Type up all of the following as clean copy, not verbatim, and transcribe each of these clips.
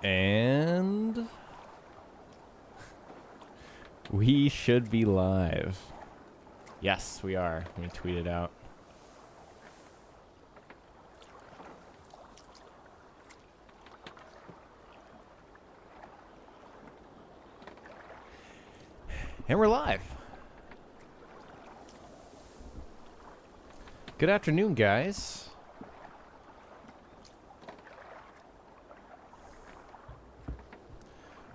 And we should be live. Yes, we are. Let me tweet it out. And we're live. Good afternoon, guys.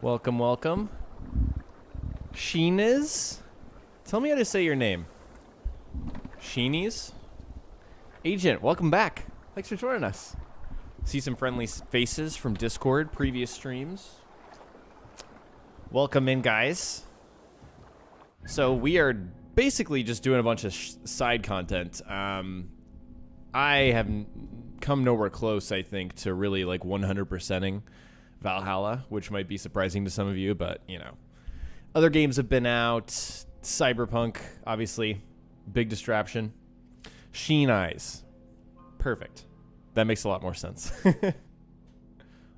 Welcome, welcome. Sheenis? Tell me how to say your name. Sheenies? Agent, welcome back. Thanks for joining us. See some friendly faces from Discord, previous streams. Welcome in, guys. So we are basically just doing a bunch of side content. I have come nowhere close, I think, to really like 100%ing Valhalla, which might be surprising to some of you, but you know, other games have been out. Cyberpunk, obviously, big distraction. Sheen eyes, perfect. That makes a lot more sense.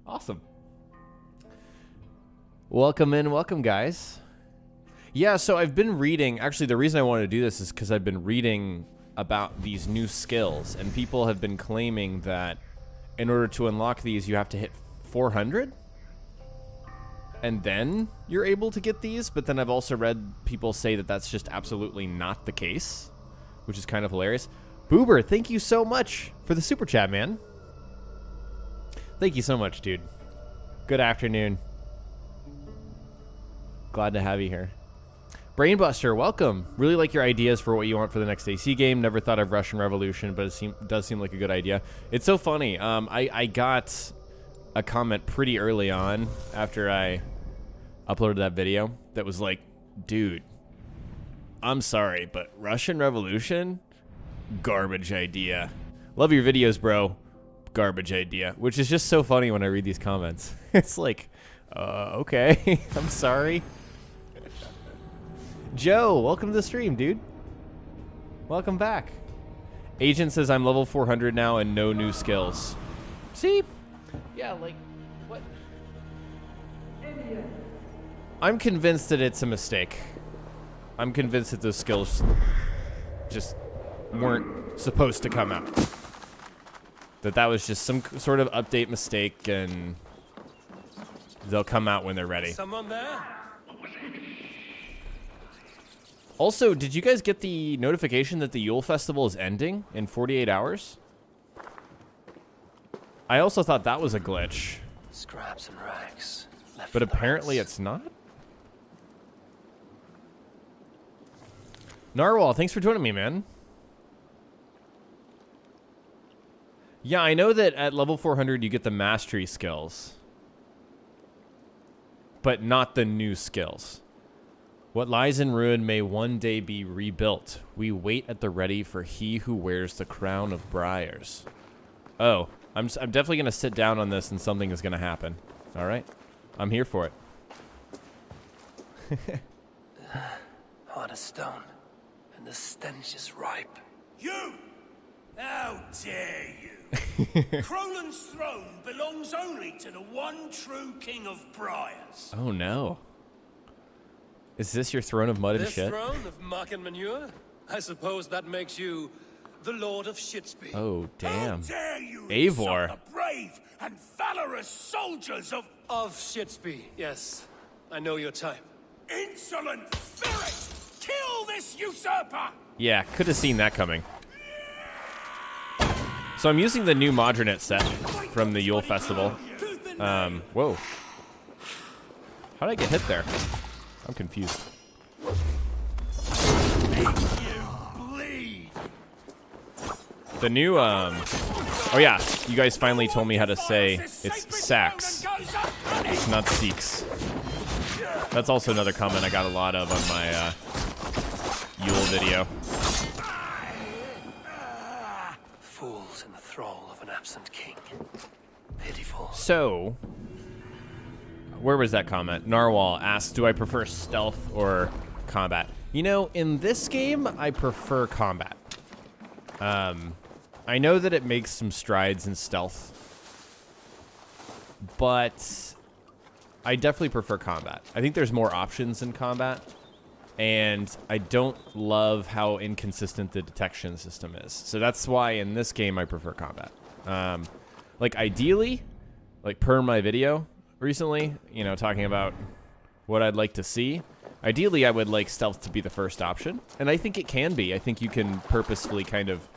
Awesome. Welcome in, welcome, guys. Yeah, so I've been reading. Actually, the reason I wanted to do this is because I've been reading about these new skills, and people have been claiming that in order to unlock these, you have to hit 400, and then you're able to get these. But then I've also read people say that that's just absolutely not the case, which is kind of hilarious. Boober, thank you so much for the super chat, man. Thank you so much, dude. Good afternoon. Glad to have you here. Brainbuster, welcome. Really like your ideas for what you want for the next AC game. Never thought of Russian Revolution, but it does seem like a good idea. It's so funny. I got a comment pretty early on after I uploaded that video that was like, dude, I'm sorry, but Russian Revolution? Garbage idea. Love your videos, bro. Garbage idea. Which is just so funny when I read these comments. It's like, okay. I'm sorry. Joe, welcome to the stream, dude. Welcome back. Agent says I'm level 400 now and no new skills. See? Yeah, like, what? I'm convinced that it's a mistake. I'm convinced that those skills just weren't supposed to come out. That was just some sort of update mistake, and they'll come out when they're ready. Someone there? Also, did you guys get the notification that the Yule Festival is ending in 48 hours? I also thought that was a glitch. Scraps and rags. But apparently it's not? Narwhal, thanks for joining me, man. Yeah, I know that at level 400 you get the mastery skills. But not the new skills. What lies in ruin may one day be rebuilt. We wait at the ready for he who wears the crown of briars. Oh, I'm definitely going to sit down on this and something is going to happen. All right? I'm here for it. Hard as stone, and the stench is ripe. You! How dare you! Crolan's throne belongs only to the one true king of briars. Oh, no. Is this your throne of mud and shit? This throne of muck and manure? I suppose that makes you the Lord of Shitsby. Oh, damn. How dare you Eivor. insult the brave and valorous soldiers of Shitsby, yes. I know your type. insolent ferret! Kill this usurper! Yeah, could have seen that coming. So I'm using the new Modronet set from the Yule Festival. Whoa. How did I get hit there? I'm confused. Make you bleed! The new, oh yeah, you guys finally told me how to say it's Sax. It's not Seeks. That's also another comment I got a lot of on my, Yule video. Fools in the thrall of an absent king. Pitiful. So, where was that comment? Narwhal asks, do I prefer stealth or combat? You know, in this game, I prefer combat. I know that it makes some strides in stealth, but I definitely prefer combat. I think there's more options in combat, and I don't love how inconsistent the detection system is. So that's why in this game I prefer combat. Like ideally, like per my video recently, you know, talking about what I'd like to see. Ideally, I would like stealth to be the first option, and I think it can be. I think you can purposefully kind of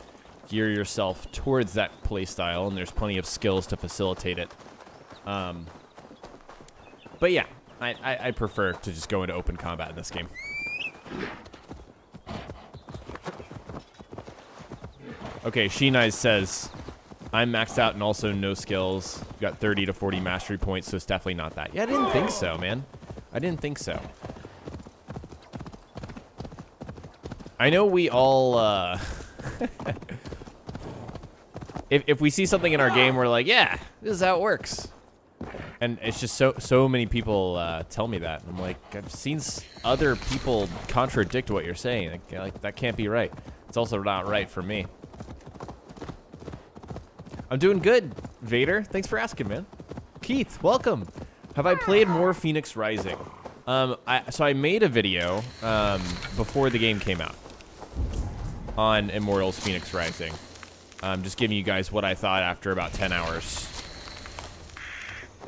gear yourself towards that playstyle, and there's plenty of skills to facilitate it. But yeah, I prefer to just go into open combat in this game. Okay, Sheenai says, I'm maxed out and also no skills. Got 30 to 40 mastery points, so it's definitely not that. Yeah, I didn't think so, man. I didn't think so. I know we all, if we see something in our game, we're like, yeah, this is how it works. And it's just so many people tell me that. I'm like, I've seen other people contradict what you're saying. Like, that can't be right. It's also not right for me. I'm doing good, Vader. Thanks for asking, man. Keith, welcome. Have I played more Phoenix Rising? So I made a video before the game came out on Immortals Phoenix Rising. Just giving you guys what I thought after about 10 hours.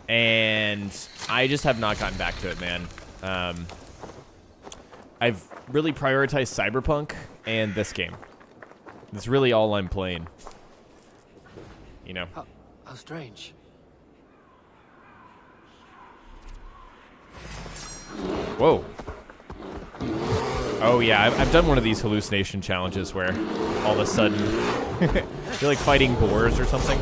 And I just have not gotten back to it, man. I've really prioritized Cyberpunk and this game. That's really all I'm playing. You know. How strange. Whoa. Oh yeah, I've done one of these hallucination challenges where all of a sudden you're like fighting boars or something.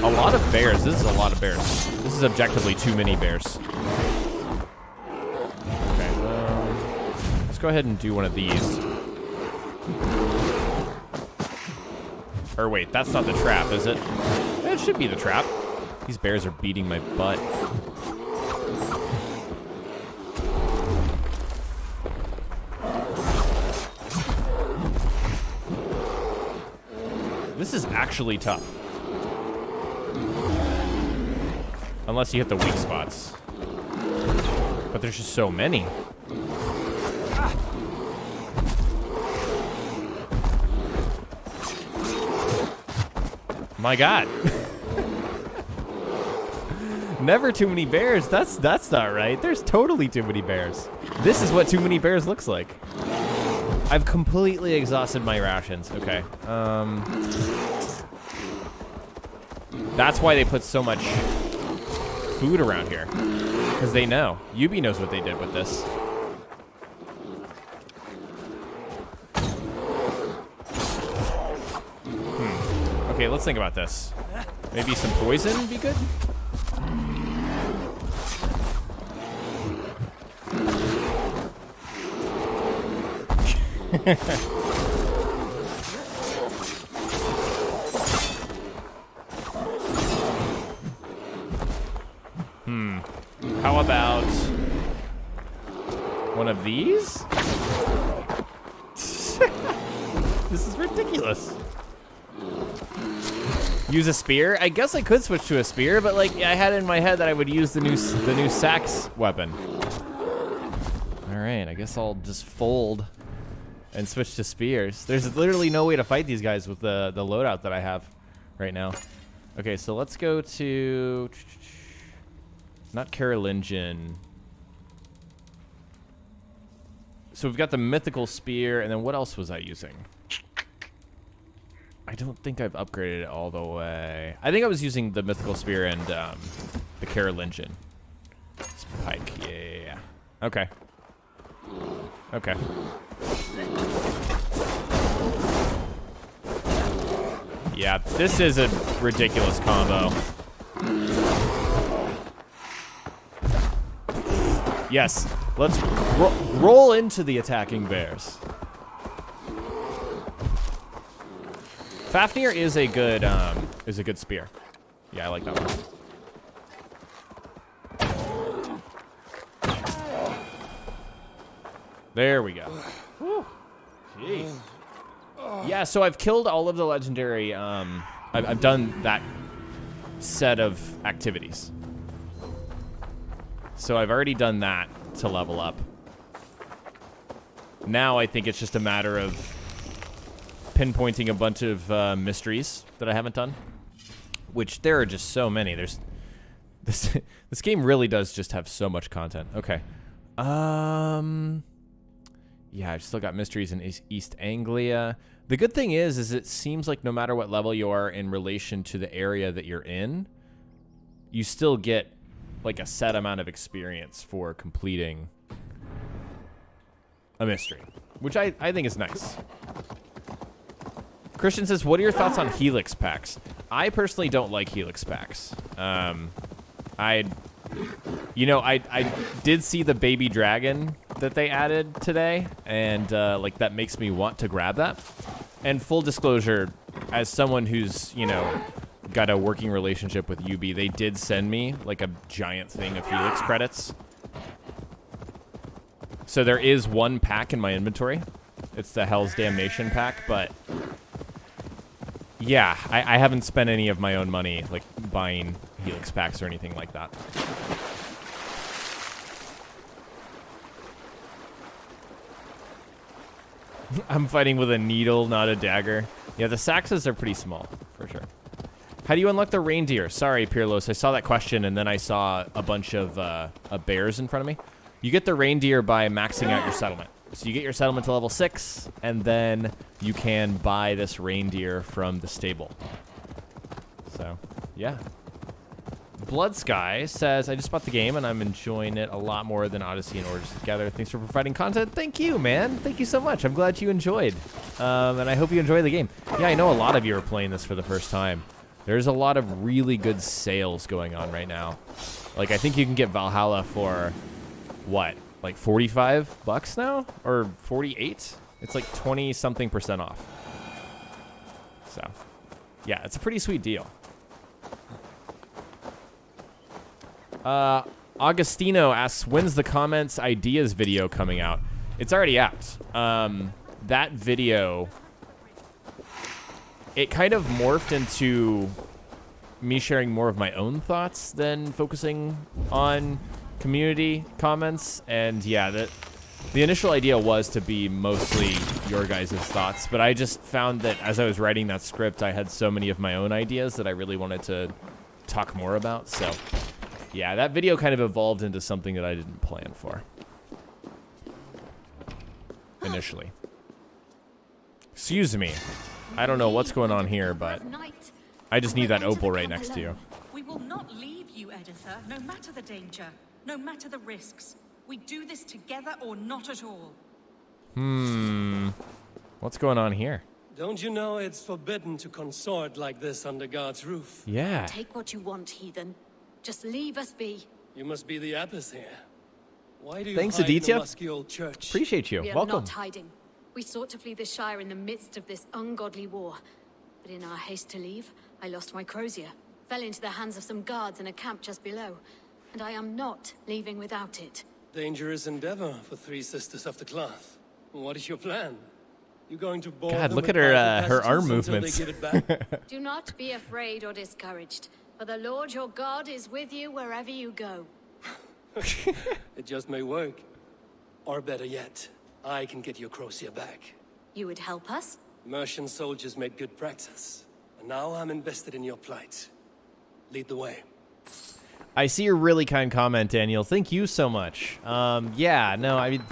A lot of bears. This is a lot of bears. This is objectively too many bears. Okay, let's go ahead and do one of these. Or wait, that's not the trap, is it? It should be the trap. These bears are beating my butt. This is actually tough. Unless you hit the weak spots. But there's just so many. My God. Never too many bears. That's not right. There's totally too many bears. This is what too many bears looks like. I've completely exhausted my rations. Okay. That's why they put so much food around here. Because they know. Ubi knows what they did with this. Okay, let's think about this. Maybe some poison would be good? How about one of these? This is ridiculous. Use a spear? I guess I could switch to a spear, but like I had in my head that I would use the new sax weapon. All right, I guess I'll just fold and switch to spears. There's literally no way to fight these guys with the loadout that I have right now. Okay, so let's go to not Carolingian. So we've got the mythical spear, and then what else was I using? I don't think I've upgraded it all the way. I think I was using the mythical spear and the Carolingian pike. Yeah. Okay. Okay. Yeah, this is a ridiculous combo. Yes, let's roll into the attacking bears. Fafnir is a good spear. Yeah, I like that one. There we go. Whew. Jeez. Yeah, so I've killed all of the legendary. I've done that set of activities. So I've already done that to level up. Now I think it's just a matter of pinpointing a bunch of mysteries that I haven't done, which there are just so many. There's this game really does just have so much content. Okay. Yeah, I've still got mysteries in East Anglia. The good thing is it seems like no matter what level you are in relation to the area that you're in, you still get like a set amount of experience for completing a mystery, which I think is nice. Christian says, what are your thoughts on Helix packs? I personally don't like Helix packs. I did see the baby dragon that they added today, and like that makes me want to grab that. And full disclosure, as someone who's, you know, got a working relationship with Ubi, they did send me like a giant thing of Helix credits. So there is one pack in my inventory. It's the Hell's Damnation pack, but yeah, I haven't spent any of my own money like buying Helix packs or anything like that. I'm fighting with a needle, not a dagger. Yeah, the Saxes are pretty small, for sure. How do you unlock the Reindeer? Sorry, Pirlos, I saw that question, and then I saw a bunch of bears in front of me. You get the Reindeer by maxing out your settlement. So you get your settlement to level 6, and then you can buy this Reindeer from the stable. So, yeah. Blood Sky says, I just bought the game and I'm enjoying it a lot more than Odyssey and Origins together. Thanks for providing content. Thank you, man. Thank you so much. I'm glad you enjoyed. And I hope you enjoy the game. Yeah, I know a lot of you are playing this for the first time. There's a lot of really good sales going on right now. Like, I think you can get Valhalla for, what, like 45 bucks now? Or 48? It's like 20-something% off. So, yeah, it's a pretty sweet deal. Augustino asks, when's the comments ideas video coming out? It's already out. That video, it kind of morphed into me sharing more of my own thoughts than focusing on community comments. And yeah, the initial idea was to be mostly your guys' thoughts, but I just found that as I was writing that script, I had so many of my own ideas that I really wanted to talk more about. So yeah, that video kind of evolved into something that I didn't plan for initially. Excuse me. I don't know what's going on here, but I just need that opal right next to you. We will not leave you, Editha, no matter the danger, no matter the risks. We do this together or not at all. What's going on here? Don't you know it's forbidden to consort like this under God's roof? Yeah. Take what you want, heathen. Just leave us be. You must be the Apis here. Why do you Thanks, hide in Aditya. the musky old church? Appreciate you. We are Welcome. not hiding. We sought to flee the Shire in the midst of this ungodly war. But in our haste to leave, I lost my crozier. Fell into the hands of some guards in a camp just below. And I am not leaving without it. Dangerous endeavor for 3 sisters of the cloth. What is your plan? You going to board God, them look with at her private arm passages until movements. they give it back? Do not be afraid or discouraged. For the Lord your God is with you wherever you go. It just may work. Or better yet, I can get your crozier back. You would help us? Mercian soldiers made good practice. And now I'm invested in your plight. Lead the way. I see your really kind comment, Daniel. Thank you so much. Yeah, no, I mean,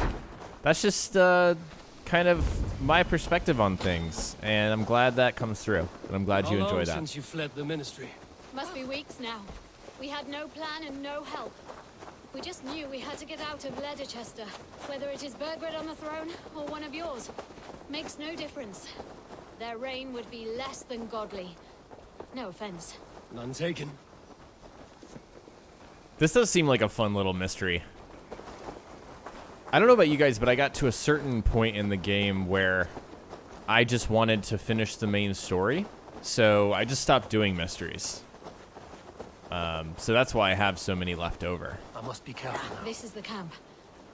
that's just kind of my perspective on things, and I'm glad that comes through, and I'm glad you How enjoy long that. since you fled the ministry? Must be weeks now. We had no plan and no help. We just knew we had to get out of Leicester. Whether it is Burgred on the throne or one of yours, makes no difference. Their reign would be less than godly. No offense. None taken. This does seem like a fun little mystery. I don't know about you guys, but I got to a certain point in the game where I just wanted to finish the main story, so I just stopped doing mysteries. So that's why I have so many left over. I must be careful now. This is the camp.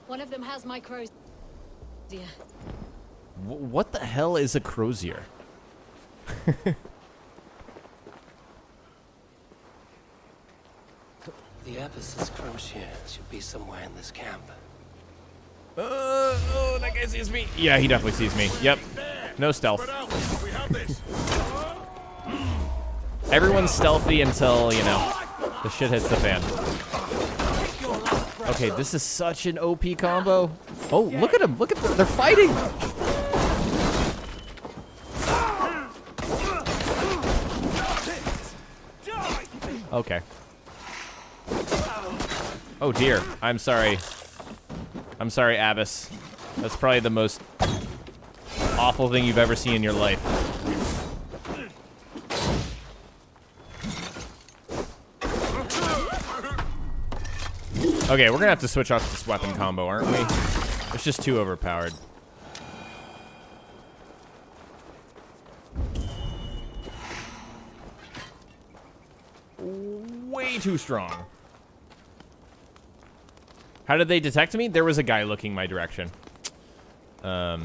One of them has my crozier. What the hell is a crozier? The Ephesus crochet should be somewhere in this camp. Oh, that guy sees me. Yeah, he definitely sees me. Yep. No stealth. Everyone's stealthy until, you know, the shit hits the fan. Okay, this is such an OP combo. Oh, look at him. Look at them. They're fighting. Okay. Oh, dear. I'm sorry. I'm sorry, Abbas. That's probably the most awful thing you've ever seen in your life. Okay, we're gonna have to switch off this weapon combo, aren't we? It's just too overpowered. Way too strong. How did they detect me? There was a guy looking my direction. I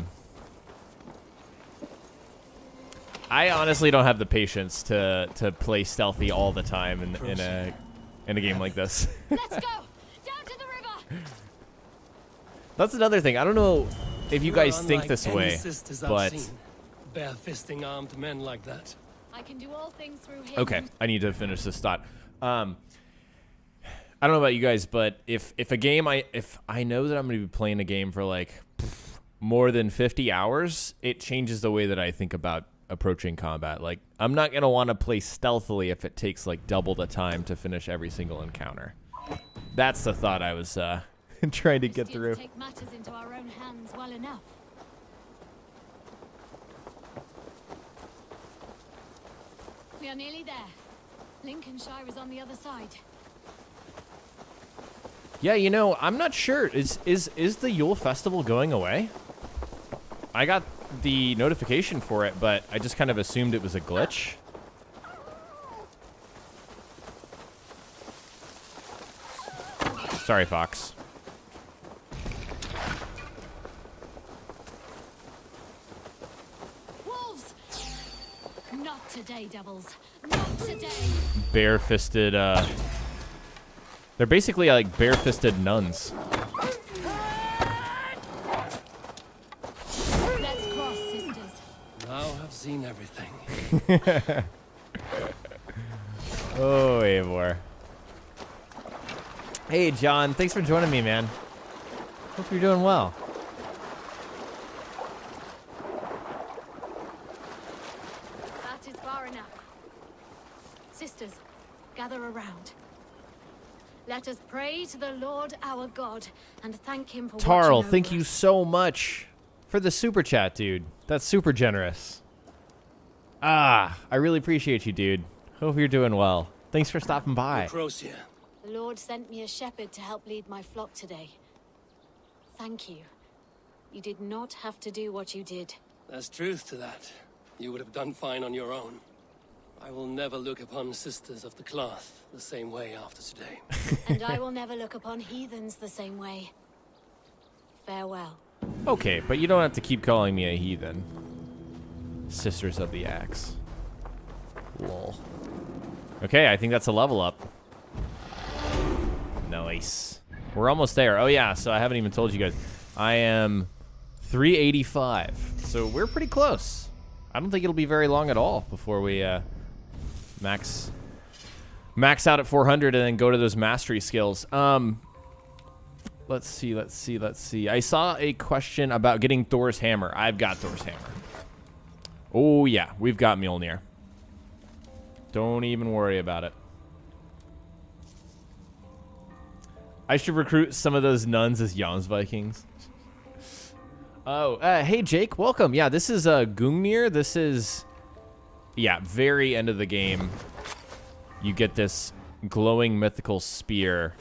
honestly don't have the patience to play stealthy all the time in a game like this. Let's go! Down to the river! That's another thing. I don't know if you guys think this way, but bare-fisting armed men like that. I can do all things through him. okay, I need to finish this thought. I don't know about you guys, but if a game if I know that I'm going to be playing a game for like more than 50 hours, it changes the way that I think about approaching combat. Like, I'm not going to want to play stealthily if it takes like double the time to finish every single encounter. That's the thought I was trying to get through. Take matters into our own hands well enough. We are nearly there. Lincolnshire is on the other side. Yeah, you know, I'm not sure. Is the Yule Festival going away? I got the notification for it, but I just kind of assumed it was a glitch. Sorry, Fox. Wolves! Not today, devils. Not today. Bare-fisted, they're basically like bare-fisted nuns. Let's cross, sisters. Now I've seen everything. Oh, Eivor. Hey, John. Thanks for joining me, man. Hope you're doing well. That is far enough. Sisters, gather around. Let us pray to the Lord our God and thank him for Tarl, watching thank over you us. so much for the super chat, dude. That's super generous. Ah, I really appreciate you, dude. Hope you're doing well. Thanks for stopping by. Crocia. The Lord sent me a shepherd to help lead my flock today. Thank you. You did not have to do what you did. There's truth to that. You would have done fine on your own. I will never look upon sisters of the cloth the same way after today. And I will never look upon heathens the same way. Farewell. Okay, but you don't have to keep calling me a heathen. Sisters of the Axe. Lol. Okay, I think that's a level up. Nice. We're almost there. Oh yeah, so I haven't even told you guys. I am 385. So we're pretty close. I don't think it'll be very long at all before we max out at 400 and then go to those mastery skills. Let's see. I saw a question about getting Thor's hammer. I've got Thor's hammer. Oh yeah, we've got Mjolnir. Don't even worry about it. I should recruit some of those nuns as Jans Vikings. Oh, hey Jake, welcome. Yeah, this is Gungnir. This is, yeah, very end of the game. You get this glowing mythical spear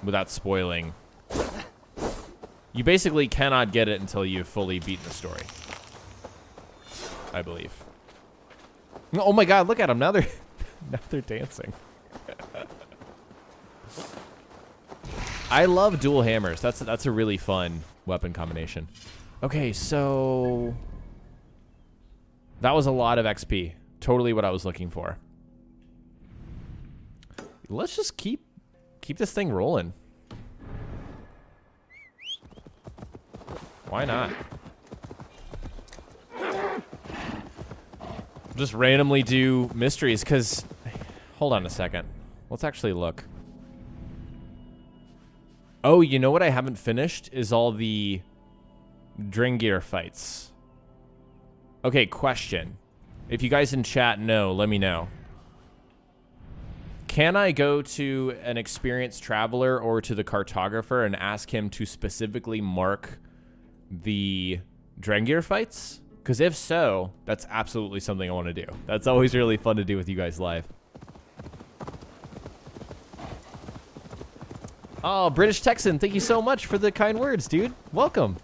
without spoiling. You basically cannot get it until you've fully beaten the story, I believe. Oh my god, look at them. Now they're dancing. I love dual hammers. That's a really fun weapon combination. Okay, so that was a lot of XP. Totally what I was looking for. Let's just keep keep this thing rolling. Why not? Just randomly do mysteries, because... Hold on a second. Let's actually look. Oh, you know what I haven't finished? Is all the Reindeer fights. Okay, question. If you guys in chat know, let me know. Can I go to an experienced traveler or to the cartographer and ask him to specifically mark the Reindeer fights? Because if so, that's absolutely something I want to do. That's always really fun to do with you guys live. Oh, British Texan, thank you so much for the kind words, dude. Welcome.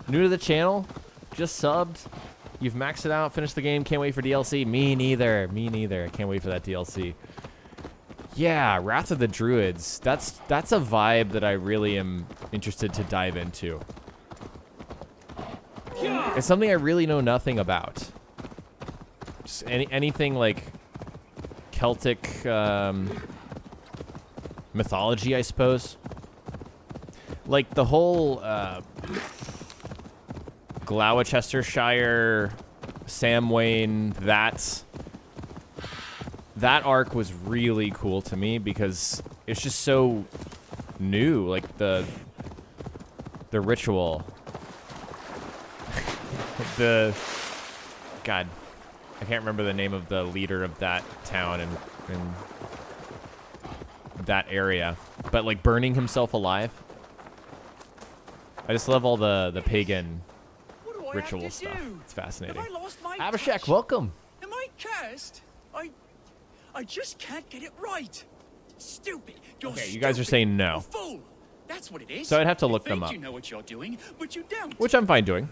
New to the channel, just subbed. You've maxed it out, finished the game, can't wait for DLC. Me neither, me neither. I can't wait for that DLC. Yeah, Wrath of the Druids. That's a vibe that I really am interested to dive into. It's something I really know nothing about. Just anything like Celtic mythology, I suppose. Like the whole Gloucestershire, Samhain, that arc was really cool to me because it's just so new. Like the ritual. God, I can't remember the name of the leader of that town and that area, but like burning himself alive. I just love all the pagan ritual stuff. It's fascinating. Abhishek, welcome. Am I cursed? I just can't get it right. Stupid. You're okay, you guys are saying no. Fool. That's what it is. So I'd have to look them up. You know what you're doing, but you don't. Which I'm fine doing.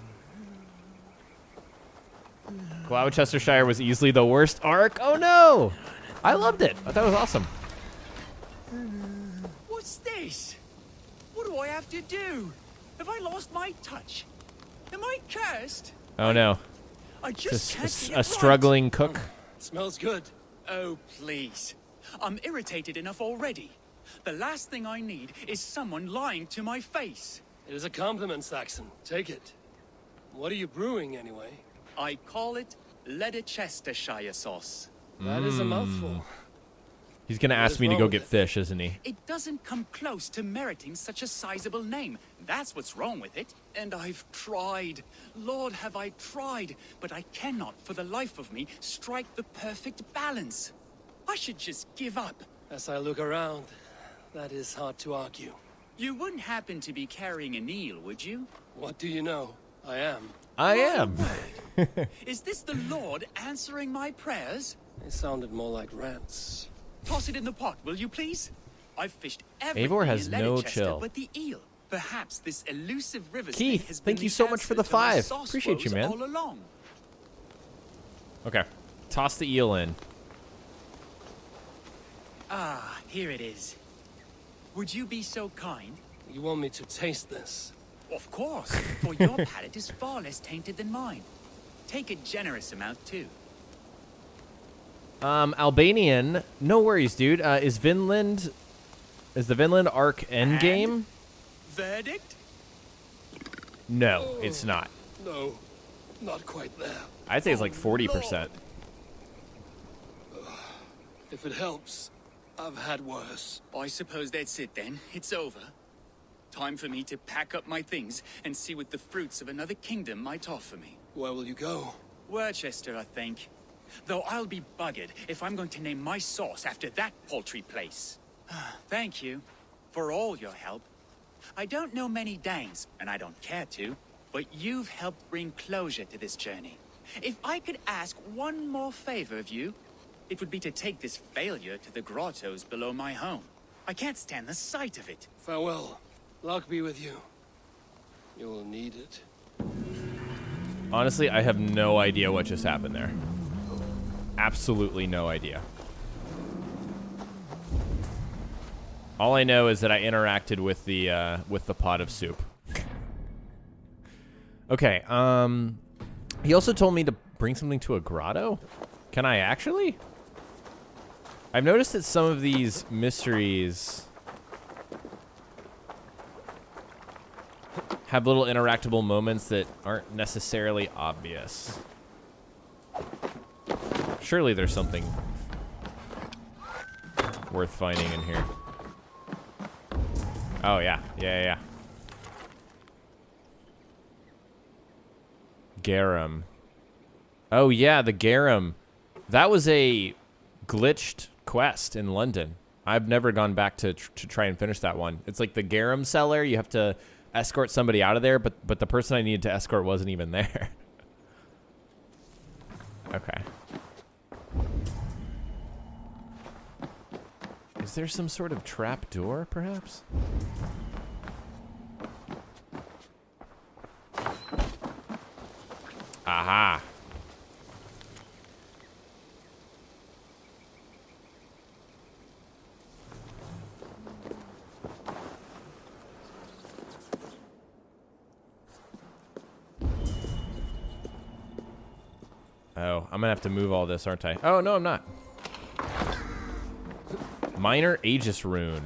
Gloucestershire was easily the worst arc. Oh no! I loved it. I thought it was awesome. What's this? What do I have to do? Have I lost my touch? Am I cursed? Oh no. I just can't get it a struggling right. cook. Smells good. Oh, please. I'm irritated enough already. The last thing I need is someone lying to my face. It is a compliment, Saxon. Take it. What are you brewing, anyway? I call it Leicestershire sauce. That is a mouthful. He's gonna ask me to go get fish, isn't he? It doesn't come close to meriting such a sizable name. That's what's wrong with it. And I've tried. Lord, have I tried. But I cannot, for the life of me, strike the perfect balance. I should just give up. As I look around, that is hard to argue. You wouldn't happen to be carrying an eel, would you? What do you know? I am. I am. Is this the Lord answering my prayers? They sounded more like rants. Toss it in the pot, will you please? I've fished everything Eivor has in no Leicestershire chill. but the eel. Perhaps this elusive river Keith, has thank been you the so much for the answer to my 5. sauce Appreciate you, woes man. all along. Okay. Toss the eel in. Ah, here it is. Would you be so kind? You want me to taste this? Of course, for your palate is far less tainted than mine. Take a generous amount, too. Albanian, no worries, dude. Is the Vinland arc endgame? Verdict? No, it's not. No, not quite there. I'd say it's like 40%. If it helps, I've had worse. I suppose that's it then. It's over. Time for me to pack up my things and see what the fruits of another kingdom might offer me. Where will you go? Worcester, I think. Though I'll be buggered if I'm going to name my sauce after that paltry place. Thank you for all your help. I don't know many Danes, and I don't care to, but you've helped bring closure to this journey. If I could ask one more favor of you, it would be to take this failure to the grottos below my home. I can't stand the sight of it. Farewell. Luck be with you. You will need it. Honestly, I have no idea what just happened there. Absolutely no idea. All I know is that I interacted with the pot of soup. Okay, he also told me to bring something to a grotto. Can I actually? I've noticed that some of these mysteries have little interactable moments that aren't necessarily obvious. Surely there's something worth finding in here. Oh, yeah. Yeah. Garum. Oh, yeah, the Garum. That was a glitched quest in London. I've never gone back to try and finish that one. It's like the Garum cellar. You have to escort somebody out of there, but the person I needed to escort wasn't even there. Okay. Is there some sort of trap door, perhaps? Aha. Oh, I'm gonna have to move all this, aren't I? Oh, no, I'm not. Minor Aegis rune.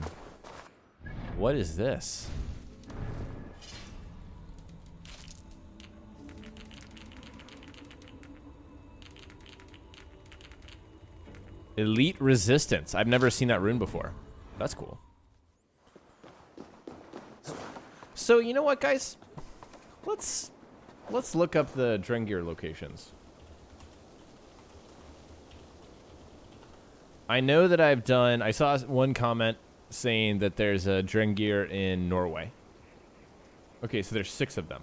What is this? Elite resistance. I've never seen that rune before. That's cool. So, you know what, guys? Let's look up the Drengir locations. I know that I've done... I saw one comment saying that there's a Drengir in Norway. Okay, so there's 6 of them.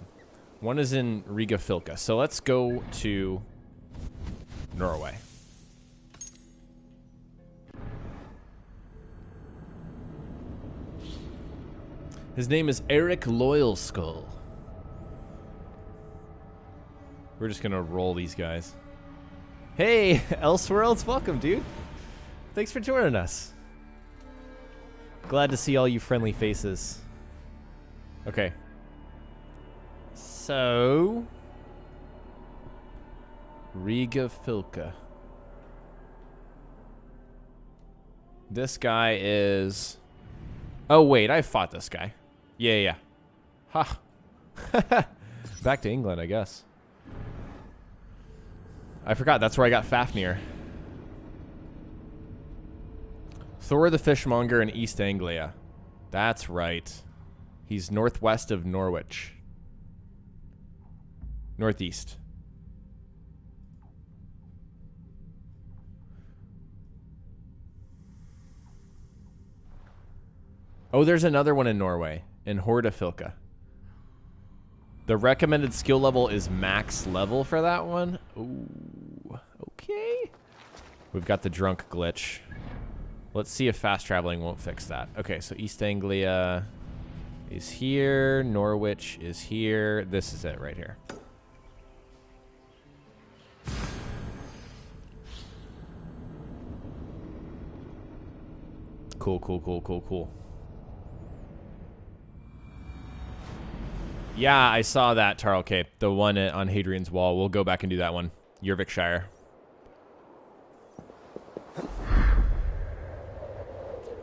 One is in Riga Filka. So let's go to Norway. His name is Eric Loyalskull. We're just gonna roll these guys. Hey, Elseworlds, welcome, dude. Thanks for joining us. Glad to see all you friendly faces. Okay. So... Riga Filka. This guy is... Oh, wait, I fought this guy. Yeah. Ha. Back to England, I guess. I forgot, that's where I got Fafnir. Thor the Fishmonger in East Anglia. That's right. He's northwest of Norwich. Northeast. Oh, there's another one in Norway, in Hordafilka. The recommended skill level is max level for that one. Ooh, okay. We've got the drunk glitch. Let's see if fast traveling won't fix that. Okay, so East Anglia is here. Norwich is here. This is it right here. Cool. Yeah, I saw that, Tarl Cape. The one on Hadrian's Wall. We'll go back and do that one. Yervikshire.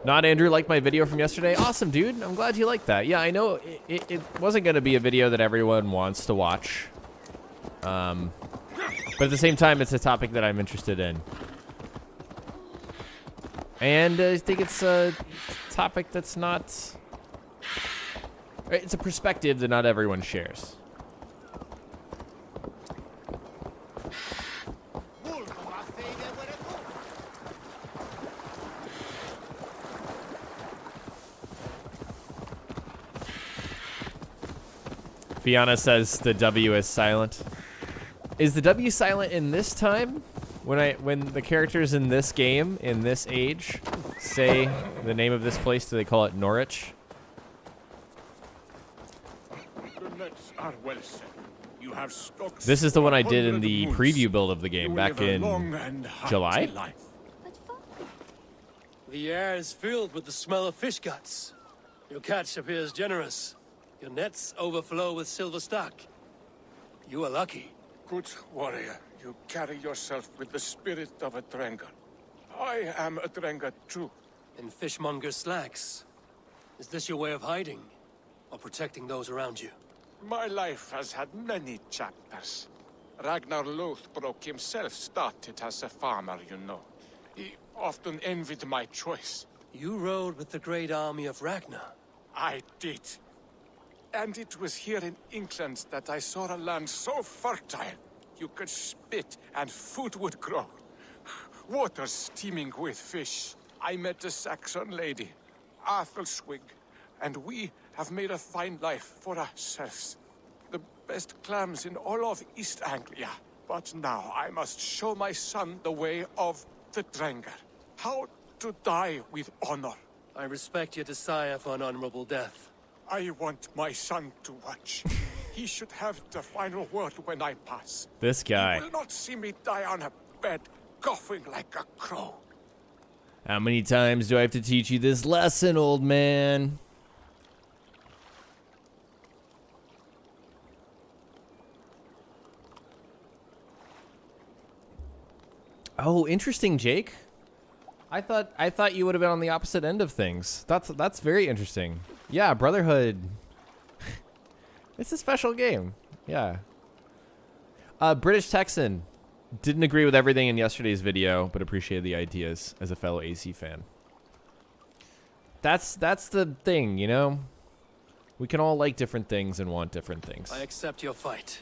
Not Andrew liked my video from yesterday. Awesome, dude. I'm glad you liked that. Yeah, I know it wasn't going to be a video that everyone wants to watch. But at the same time, it's a topic that I'm interested in. And I think it's a topic that's not... It's a perspective that not everyone shares. Fiona says the W is silent. Is the W silent in this time? When the characters in this game, in this age, say the name of this place, do they call it Norwich? This is the one I did in the preview build of the game back in July. The air is filled with the smell of fish guts. Your catch appears generous. Your nets overflow with silver stock. You are lucky. Good warrior, you carry yourself with the spirit of a Drengar. I am a Drengar too. In fishmonger slacks. Is this your way of hiding? Or protecting those around you? My life has had many chapters. Ragnar Lothbrok himself started as a farmer, you know. He often envied my choice. You rode with the great army of Ragnar. I did. And it was here in England that I saw a land so fertile. You could spit and food would grow. Water steaming with fish. I met a Saxon lady, Athelwig, and we have made a fine life for ourselves. The best clams in all of East Anglia. But now I must show my son the way of the Drengr. How to die with honor. I respect your desire for an honorable death. I want my son to watch. He should have the final word when I pass. This guy. He will not see me die on a bed, coughing like a crow. How many times do I have to teach you this lesson, old man? Oh, interesting, Jake. I thought you would have been on the opposite end of things. That's very interesting. Yeah, Brotherhood. It's a special game. Yeah. British Texan didn't agree with everything in yesterday's video, but appreciated the ideas as a fellow AC fan. That's the thing, you know? We can all like different things and want different things. I accept your fight.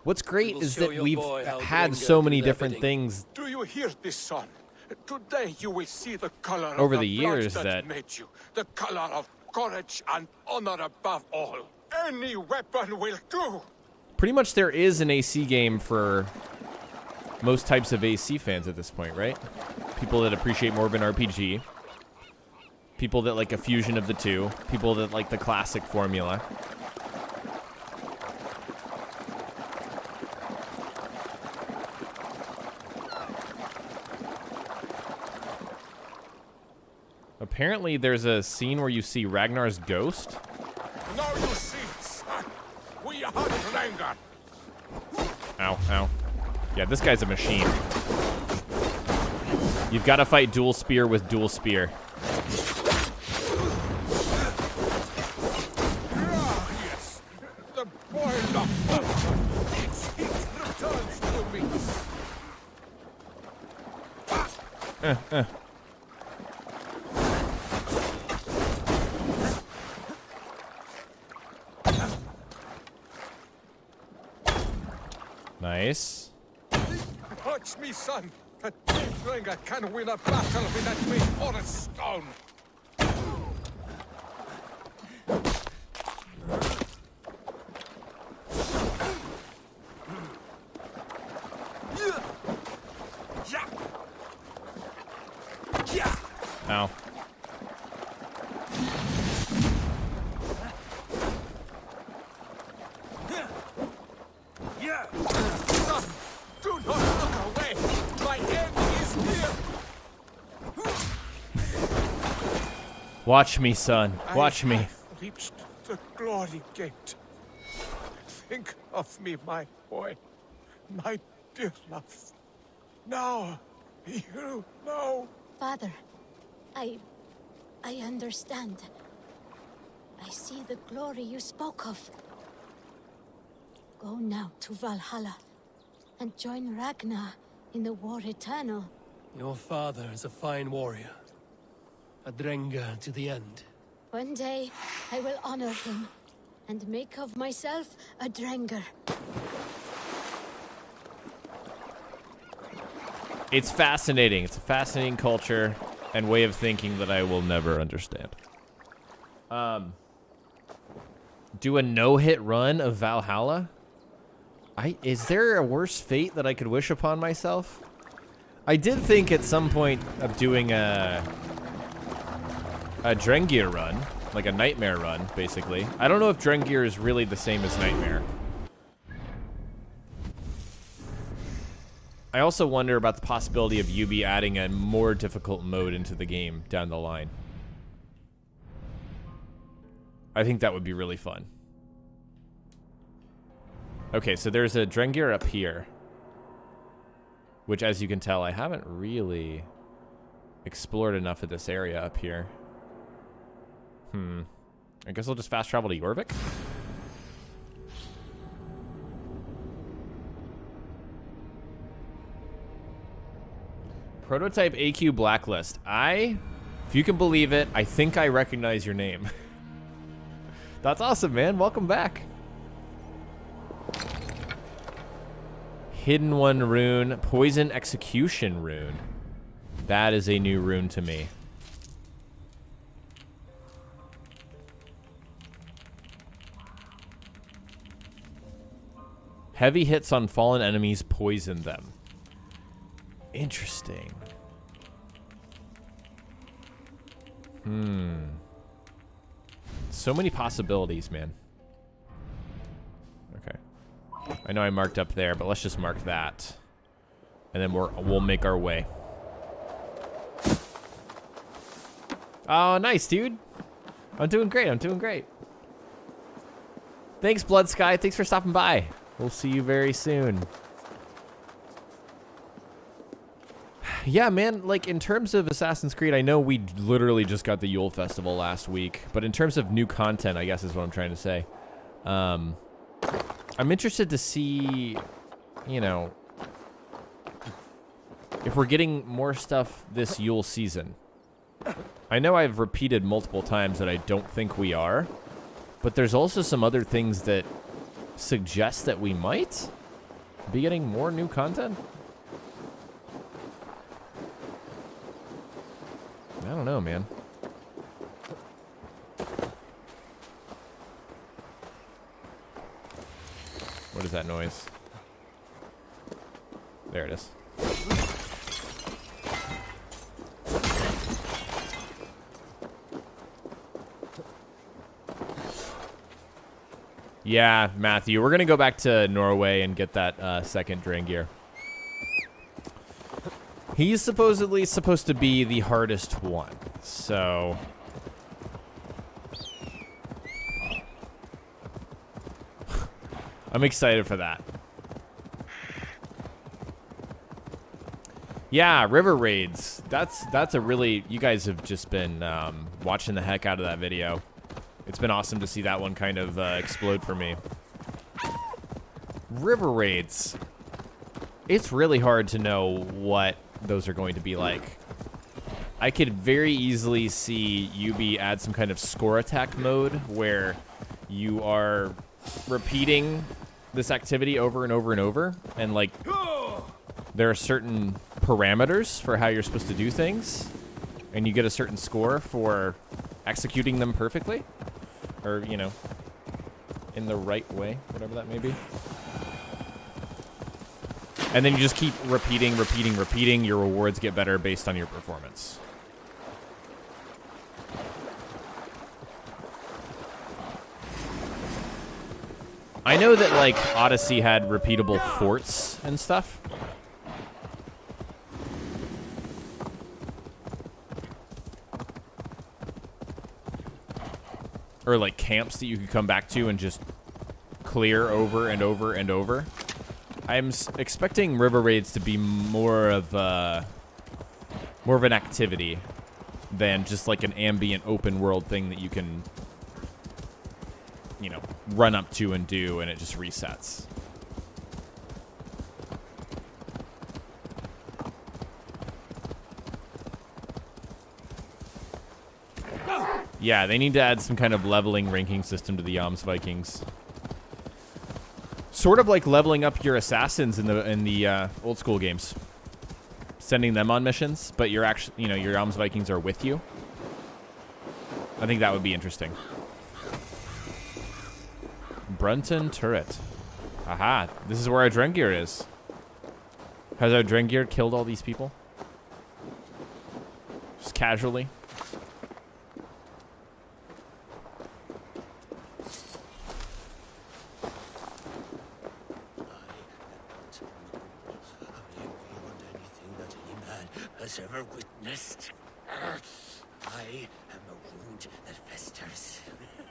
What's great will is show that your we've boy how had Drengr so do many their different bidding. things Do you hear this, son? Today you will see the color over of the blood years that made you. The color of courage and honor above all. Any weapon will do. pretty much there is an AC game for most types of AC fans at this point, right? People that appreciate more of an RPG. People that like a fusion of the two. People that like the classic formula. Apparently there's a scene where you see Ragnar's ghost. Now you see, son. We are Reindeer. Ow, ow. Yeah, this guy's a machine. You've got to fight dual spear with dual spear. Yes, the boil of its heat returns to me. Nice. Watch me, son. A Reindeer can win a battle with that great forest stone. Ow. Son, do not look away. My end is near. Watch me, son. Watch I me. have reached the glory gate. Think of me, my boy. My dear love. Now, you know. Father, I understand. I see the glory you spoke of. Go now to Valhalla and join Ragnar in the war eternal. Your father is a fine warrior. A Drengr to the end. One day, I will honor him and make of myself a Drengr. It's fascinating. It's a fascinating culture and way of thinking that I will never understand. Do a no-hit run of Valhalla? Is there a worse fate that I could wish upon myself? I did think at some point of doing a Drengir run, like a Nightmare run, basically. I don't know if Drengir is really the same as Nightmare. I also wonder about the possibility of Ubi adding a more difficult mode into the game down the line. I think that would be really fun. Okay, so there's a Drengir up here. Which, as you can tell, I haven't really explored enough of this area up here. I guess I'll just fast travel to Jorvik. Prototype AQ Blacklist. If you can believe it, I think I recognize your name. That's awesome, man. Welcome back. Hidden One rune. Poison Execution rune. That is a new rune to me. Heavy hits on fallen enemies poison them. Interesting. So many possibilities, man. Okay. I know I marked up there, but let's just mark that. And then we'll make our way. Oh, nice, dude. I'm doing great. I'm doing great. Thanks, Blood Sky. Thanks for stopping by. We'll see you very soon. Yeah, man, like, in terms of Assassin's Creed, I know we literally just got the Yule Festival last week, but in terms of new content, I guess is what I'm trying to say. I'm interested to see, you know, if we're getting more stuff this Yule season. I know I've repeated multiple times that I don't think we are, but there's also some other things that suggest that we might be getting more new content. I don't know, man. What is that noise? There it is. Yeah, Matthew, we're gonna go back to Norway and get that second Reindeer. He's supposedly supposed to be the hardest one, so... I'm excited for that. Yeah, river raids. That's a really... You guys have just been watching the heck out of that video. It's been awesome to see that one kind of explode for me. River raids. It's really hard to know what those are going to be like. I could very easily see Ubi add some kind of score attack mode where you are repeating this activity over and over and over, and like there are certain parameters for how you're supposed to do things, and you get a certain score for executing them perfectly, or, you know, in the right way, whatever that may be. And then you just keep repeating. Your rewards get better based on your performance. I know that, like, Odyssey had repeatable forts and stuff. Or, like, camps that you could come back to and just clear over and over and over. I'm expecting river raids to be more of an activity than just like an ambient open world thing that you can, you know, run up to and do, and it just resets. Yeah, they need to add some kind of leveling ranking system to the Vikings. Sort of like leveling up your assassins in the old school games, sending them on missions, but you're actually, you know, your Vikings are with you. I think that would be interesting. Brunton turret. Aha! This is where our Reindeer is. Has our Reindeer killed all these people? Just casually. Ever witnessed. I am a wound that festers.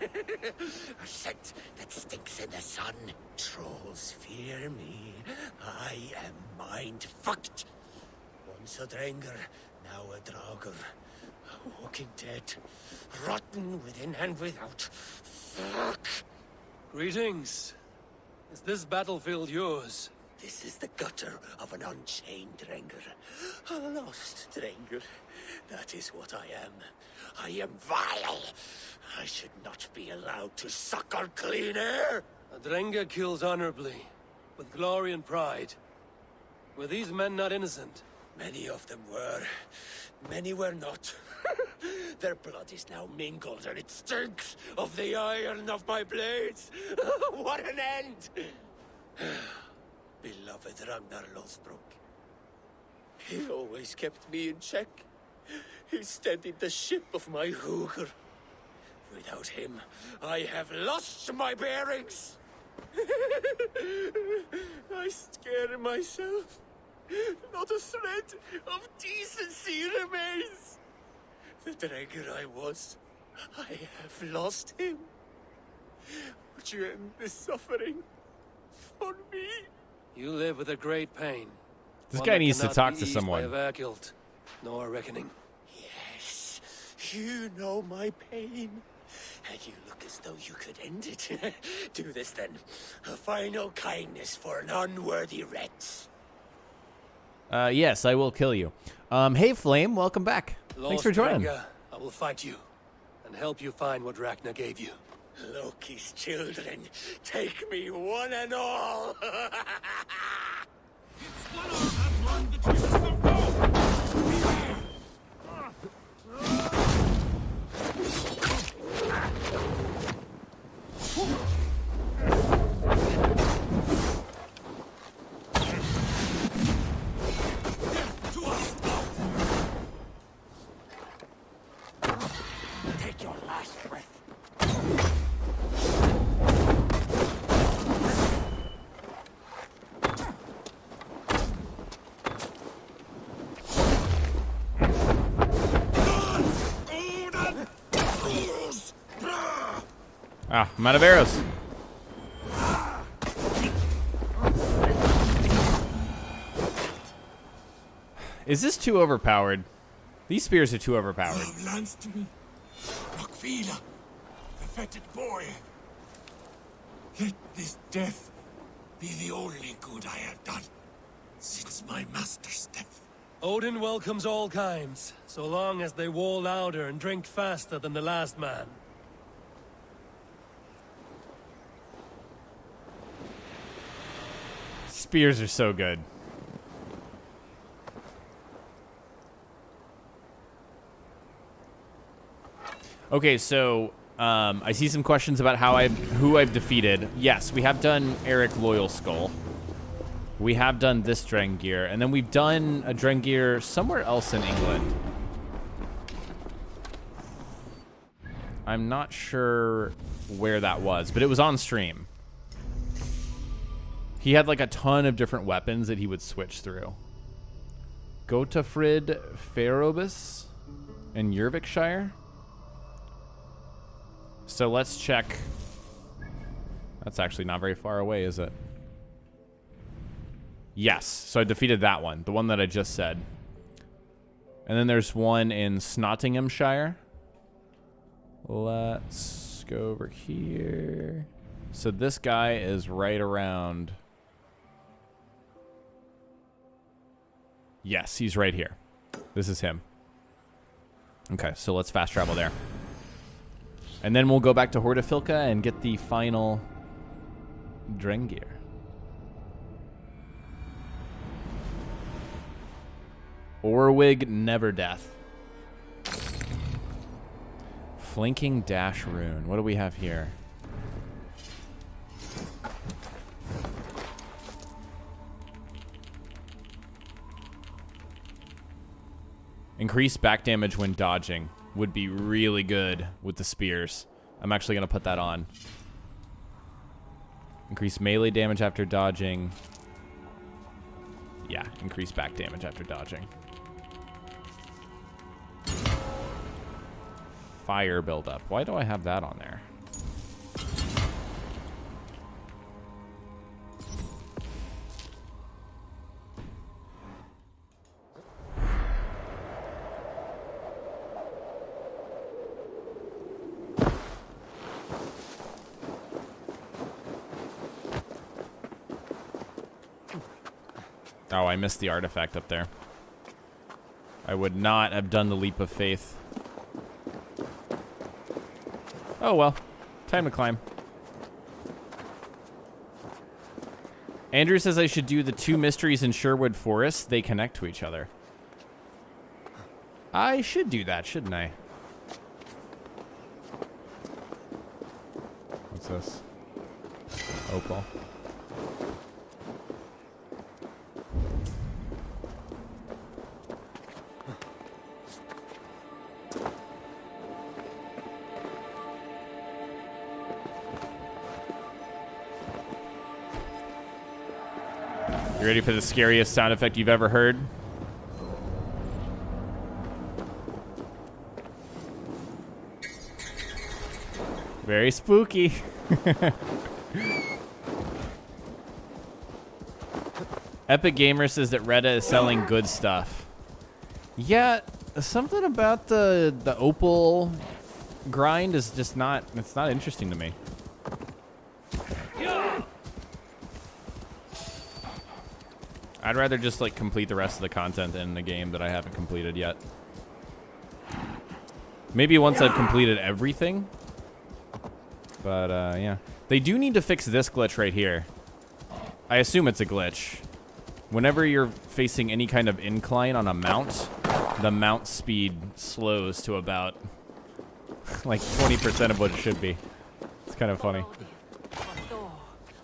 A scent that stinks in the sun. Trolls fear me. I am mind-fucked. Once a Dranger, now a Draugr. A walking dead. Rotten within and without. Fuck. Greetings. Is this battlefield yours? This is the gutter of an unchained Drengr. A lost Drengr. That is what I am. I am vile. I should not be allowed to suckle clean air. A Drengr kills honorably, with glory and pride. Were these men not innocent? Many of them were. Many were not. Their blood is now mingled, and it stinks of the iron of my blades. What an end! Beloved Ragnar Lothbrok. He always kept me in check. He steadied the ship of my hooker. Without him, I have lost my bearings. I scare myself. Not a thread of decency remains. The Drengr I was, I have lost him. Would you end this suffering for me? You live with a great pain. This One guy that needs to cannot talk be to eased someone. by a bare guilt, nor a reckoning. Yes, you know my pain. And you look as though you could end it. Do this then. A final kindness for an unworthy wretch. Yes, I will kill you. Hey, Flame, welcome back. Thanks for joining. Drengr, I will fight you, and help you find what Ragnar gave you. Loki's children, take me one and all. Take your last breath. Ah, I'm out of arrows. Is this too overpowered? These spears are too overpowered. Love lands to me. Rockvila, the fetid boy. Let this death be the only good I have done since my master's death. Odin welcomes all kinds, so long as they war louder and drink faster than the last man. Spears are so good. Okay, so I see some questions about who I've defeated. Yes, we have done Eric Loyal Skull. We have done this Drengir, and then we've done a Drengir somewhere else in England. I'm not sure where that was, but it was on stream. He had like a ton of different weapons that he would switch through. Gotafrid Ferobus in Yervikshire. So let's check. That's actually not very far away, is it? Yes, so I defeated that one, the one that I just said. And then there's one in Snottinghamshire. Let's go over here. So this guy is right around. Yes, he's right here. This is him. Okay, so let's fast travel there. And then we'll go back to Hortafilka and get the final Drengir. Orwig Neverdeath. Flanking Dash Rune. What do we have here? Increased back damage when dodging would be really good with the spears. I'm actually going to put that on. Increased melee damage after dodging. Yeah, increased back damage after dodging. Fire buildup. Why do I have that on there? Oh, I missed the artifact up there. I would not have done the leap of faith. Oh well. Time to climb. Andrew says I should do the 2 mysteries in Sherwood Forest. They connect to each other. I should do that, shouldn't I? What's this? Opal. You ready for the scariest sound effect you've ever heard? Very spooky. Epic Gamer says that Retta is selling good stuff. Yeah, something about the opal grind is just not, it's not interesting to me. I'd rather just like complete the rest of the content in the game that I haven't completed yet. Maybe once I've completed everything. But yeah. They do need to fix this glitch right here. I assume it's a glitch. Whenever you're facing any kind of incline on a mount, the mount speed slows to about like 20% of what it should be. It's kind of funny.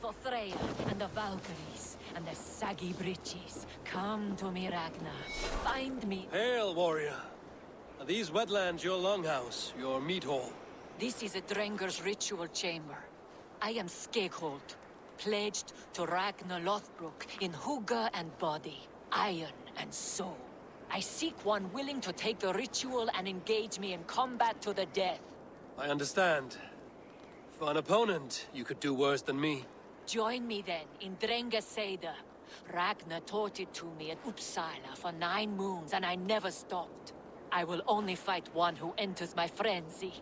For Freya and the Valkyries and the saggy breeches, come to me, Ragnar. Find me. Hail, warrior. Are these wetlands your longhouse, your meat hall? This is a Drenger's ritual chamber. I am Skegghold, pledged to Ragnar Lothbrok in hugger and body, iron and soul. I seek one willing to take the ritual and engage me in combat to the death. I understand. For an opponent, you could do worse than me. Join me then in Drenga Seda. Ragnar taught it to me at Uppsala for 9 moons and I never stopped. I will only fight one who enters my frenzy.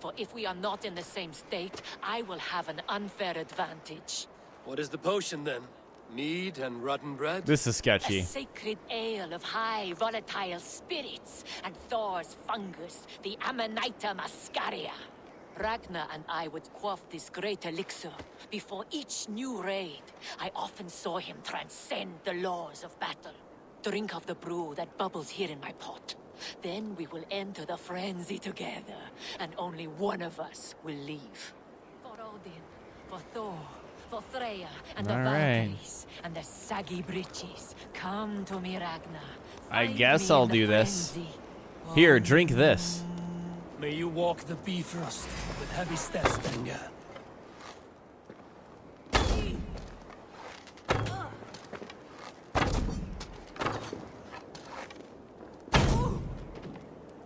For if we are not in the same state, I will have an unfair advantage. What is the potion then? Mead and rotten bread? This is sketchy. A sacred ale of high volatile spirits and Thor's fungus, the Amanita muscaria. Ragnar and I would quaff this great elixir before each new raid. I often saw him transcend the laws of battle. Drink of the brew that bubbles here in my pot. Then we will enter the frenzy together, and only one of us will leave. For Odin, for Thor, for Freya, and the Valkyries, and the saggy breeches, come to me, Ragnar. I Find guess me I'll in the do this. frenzy. Here, drink this. May you walk the Bifrost with heavy steps, Denga.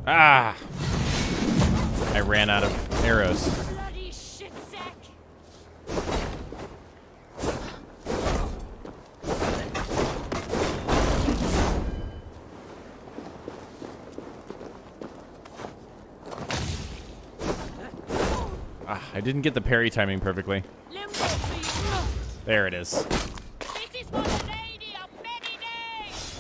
Ah! I ran out of arrows. Bloody shit sack! Ah, I didn't get the parry timing perfectly. Limbo for you. There it is. This is for the lady of many days!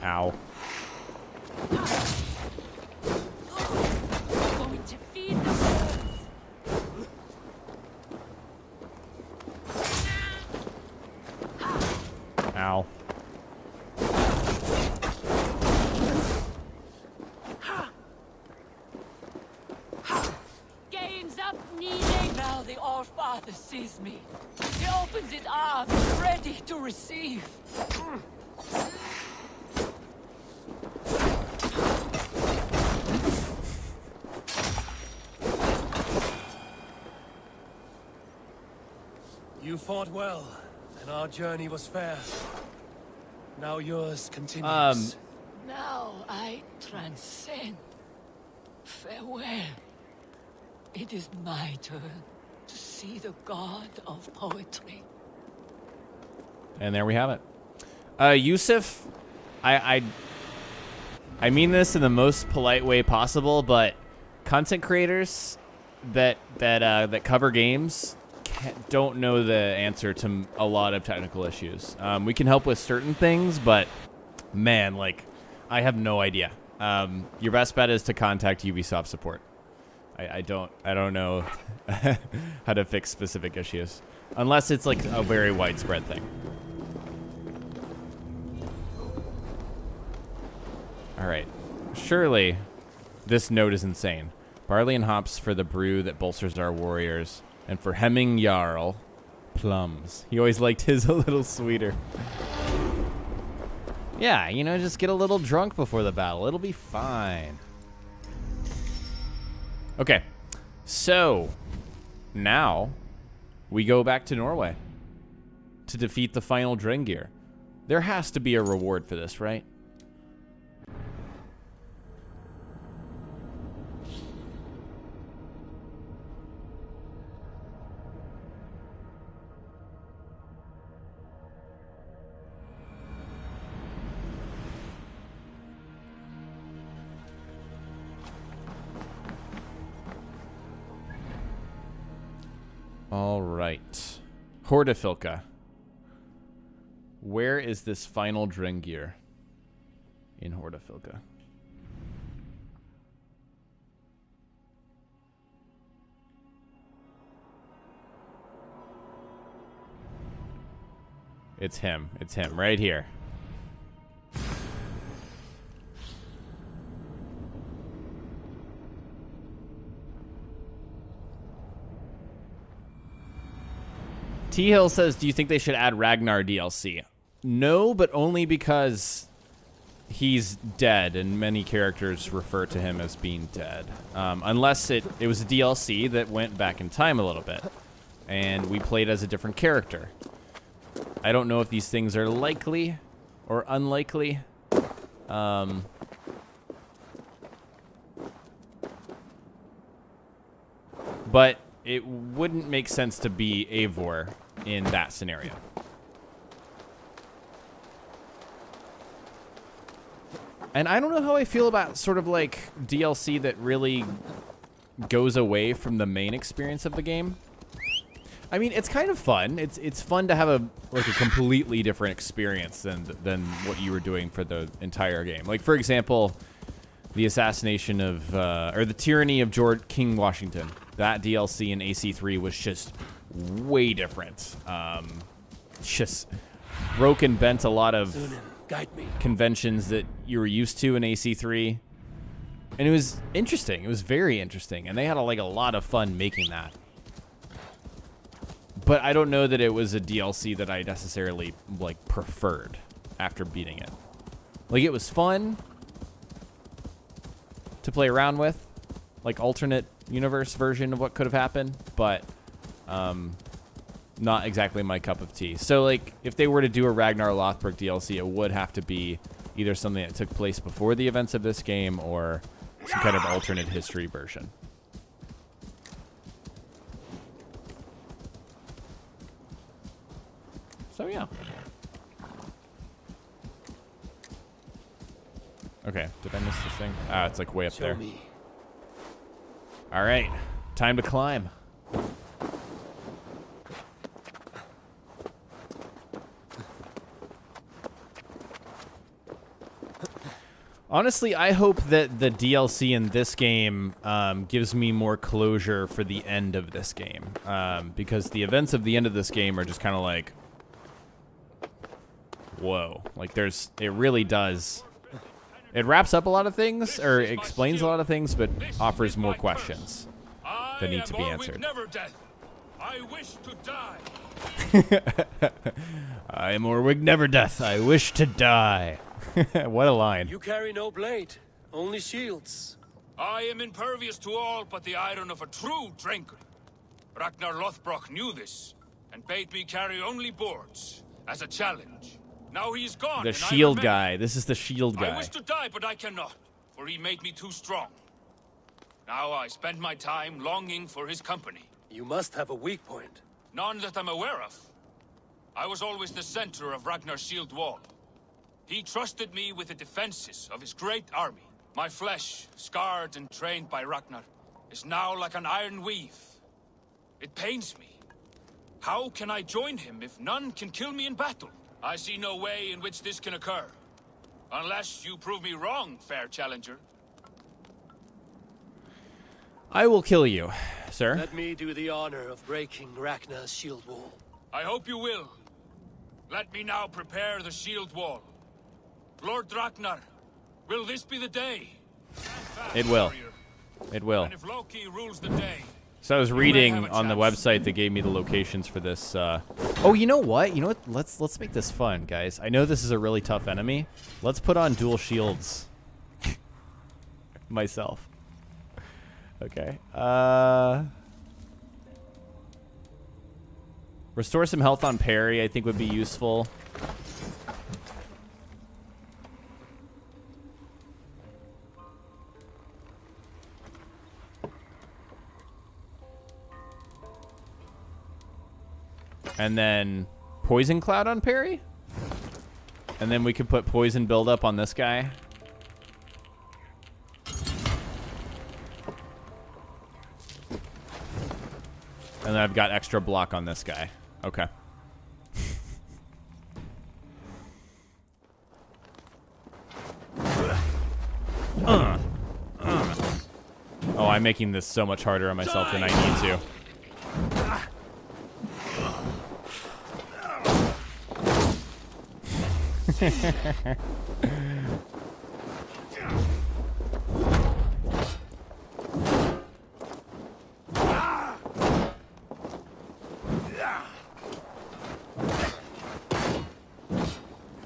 Ow. Going to feed the birds. Ow. Gains up, kneeling. Now the All-Father sees me. He opens his arms, ready to receive. You fought well, and our journey was fair. Now yours continues. Now I transcend. Farewell. It is my turn to see the god of poetry. And there we have it. Yusuf, I mean this in the most polite way possible, but content creators that cover games don't know the answer to a lot of technical issues. We can help with certain things, but man, like, I have no idea. Your best bet is to contact Ubisoft support. I don't know how to fix specific issues, unless it's like a very widespread thing. All right, surely this note is insane. Barley and hops for the brew that bolsters our warriors, and for Hemming Jarl, plums. He always liked his a little sweeter. Yeah, you know, just get a little drunk before the battle. It'll be fine. Okay, so now we go back to Norway to defeat the final Drengir. There has to be a reward for this, right? All right. Hordafilka. Where is this final Drengir in Hordafilka? It's him. It's him right here. T Hill says, do you think they should add Ragnar DLC? No, but only because he's dead, and many characters refer to him as being dead. Unless it was a DLC that went back in time a little bit, and we played as a different character. I don't know if these things are likely or unlikely. But it wouldn't make sense to be Eivor in that scenario. And I don't know how I feel about sort of like DLC that really goes away from the main experience of the game. I mean, it's kind of fun. It's fun to have a completely different experience than what you were doing for the entire game. Like, for example, the assassination of or the tyranny of King Washington. That DLC in AC3 was just way different. Just broke and bent a lot of conventions that you were used to in AC3. And it was interesting. It was very interesting. And they had a lot of fun making that. But I don't know that it was a DLC that I necessarily preferred after beating it. Like, it was fun to play around with, like alternate universe version of what could have happened, but not exactly my cup of tea. So like, if they were to do a Ragnar Lothbrok DLC, it would have to be either something that took place before the events of this game or some kind of alternate history version. So yeah. Okay, did I miss this thing? Ah, it's like way up there. All right, time to climb. Honestly, I hope that the DLC in this game gives me more closure for the end of this game, because the events of the end of this game are just kind of like, whoa. Like, it really does. It wraps up a lot of things, or explains a lot of things, but offers more questions that need to be answered. I wish to die. I am Orwig Neverdeath. I wish to die. What a line. You carry no blade, only shields. I am impervious to all but the iron of a true drinker. Ragnar Lothbrok knew this, and bade me carry only boards as a challenge. Now he is gone. The shield guy. This is the shield guy. I wish to die, but I cannot, for he made me too strong. Now I spend my time longing for his company. You must have a weak point. None that I'm aware of. I was always the center of Ragnar's shield wall. He trusted me with the defenses of his great army. My flesh, scarred and trained by Ragnar, is now like an iron weave. It pains me, How can I join him if none can kill me in battle? I see no way in which this can occur. Unless you prove me wrong, fair challenger. I will kill you, sir. Let me do the honor of breaking Ragnar's shield wall. I hope you will. Let me now prepare the shield wall. Lord Ragnar, will this be the day? It will. It will. And if Loki rules the day, so I was reading on the website that gave me the locations for this. Oh, you know what? You know what? Let's make this fun, guys. I know this is a really tough enemy. Let's put on dual shields. Myself. Okay. Restore some health on parry, I think would be useful. And then poison cloud on parry. And then we could put poison buildup on this guy. And then I've got extra block on this guy. Okay. Oh, I'm making this so much harder on myself than I need to.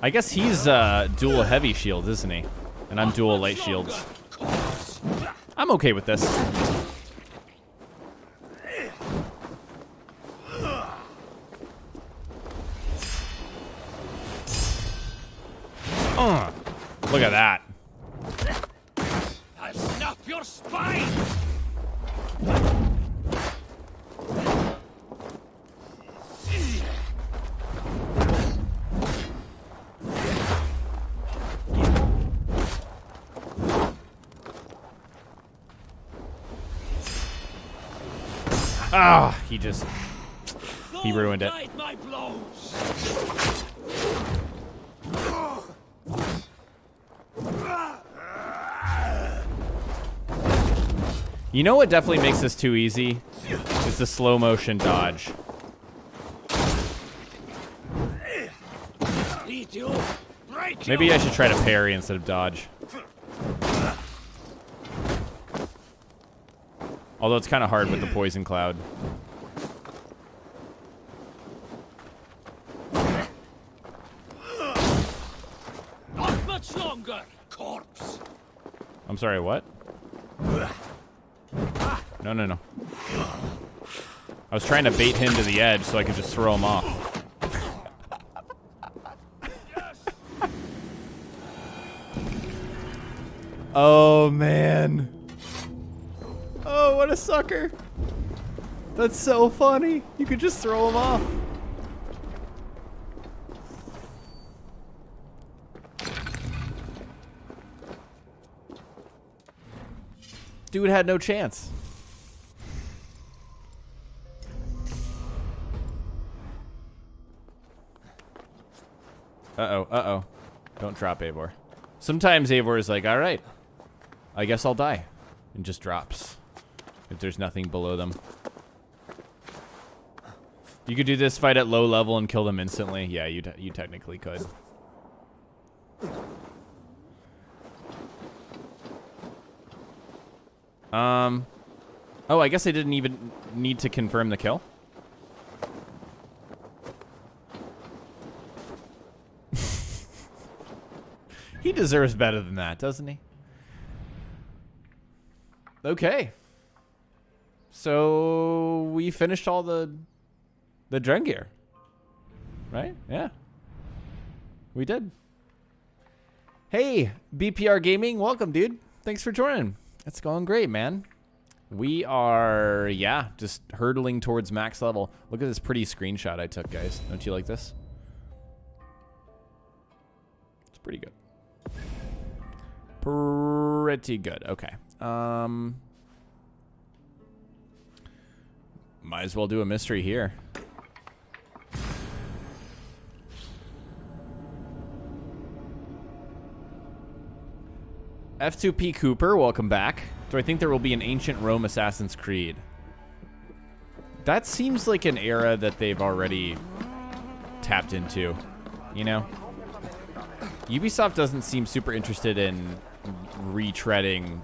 I guess he's dual heavy shields, isn't he? And I'm dual light shields. I'm okay with this. Look at that. I'll snap your spine! Ah, he ruined it. My blows. You know what definitely makes this too easy? Is the slow motion dodge. Maybe I should try to parry instead of dodge. Although it's kind of hard with the poison cloud. Not much longer, corpse. I'm sorry, what? No, no, no. I was trying to bait him to the edge so I could just throw him off. Oh, man. Oh, what a sucker. That's so funny. You could just throw him off. Dude had no chance. Uh-oh, uh-oh. Don't drop Eivor. Sometimes Eivor is like, all right, I guess I'll die. And just drops. If there's nothing below them. You could do this fight at low level and kill them instantly. Yeah, you technically could. Oh, I guess I didn't even need to confirm the kill. He deserves better than that, doesn't he? Okay. So we finished all the Drengir. Right? Yeah. We did. Hey, BPR Gaming, welcome, dude. Thanks for joining. It's going great, man. We are, yeah, just hurtling towards max level. Look at this pretty screenshot I took, guys. Don't you like this? It's pretty good. Pretty good. Okay. Might as well do a mystery here. F2P Cooper, welcome back. Do I think there will be an ancient Rome Assassin's Creed? That seems like an era that they've already tapped into, you know? Ubisoft doesn't seem super interested in retreading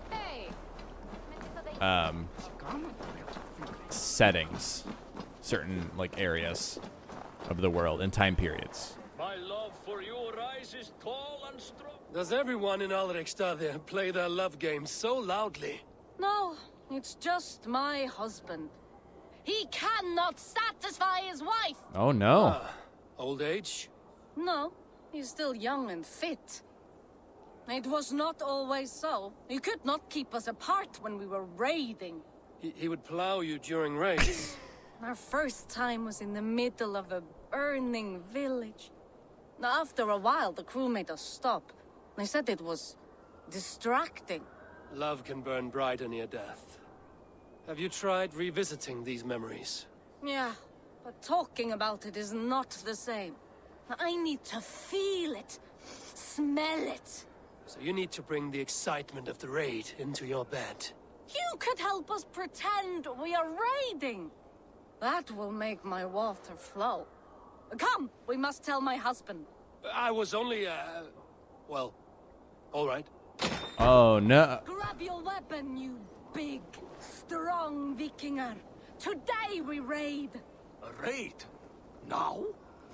settings, certain like areas of the world and time periods. My love for you rises tall and strong. Does everyone in Ulrich Stadia play their love game so loudly? No, it's just my husband. He cannot satisfy his wife. Oh no. Old age? No, he's still young and fit. It was not always so. He could not keep us apart when we were raiding. He would plow you during raids. Our first time was in the middle of a burning village. After a while, the crew made us stop. They said it was distracting. Love can burn brighter near death. Have you tried revisiting these memories? Yeah, but talking about it is not the same. I need to feel it, smell it. So you need to bring the excitement of the raid into your bed. You could help us pretend we are raiding. That will make my water flow. Come, we must tell my husband. I was only, well, all right. Oh no. Grab your weapon, you big, strong Vikinger. Today we raid. A raid? Now?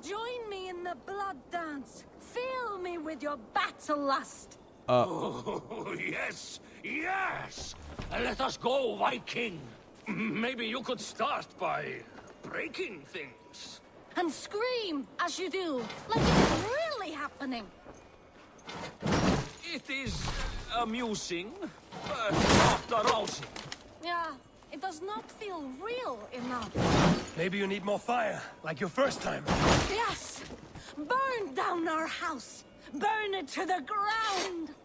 Join me in the blood dance. Fill me with your battle lust. Oh, yes, yes! Let us go, Viking! Maybe you could start by breaking things. And scream as you do, like it's really happening. It is amusing, but not arousing. Yeah, it does not feel real enough. Maybe you need more fire, like your first time. Yes! Burn down our house! Burn it to the ground!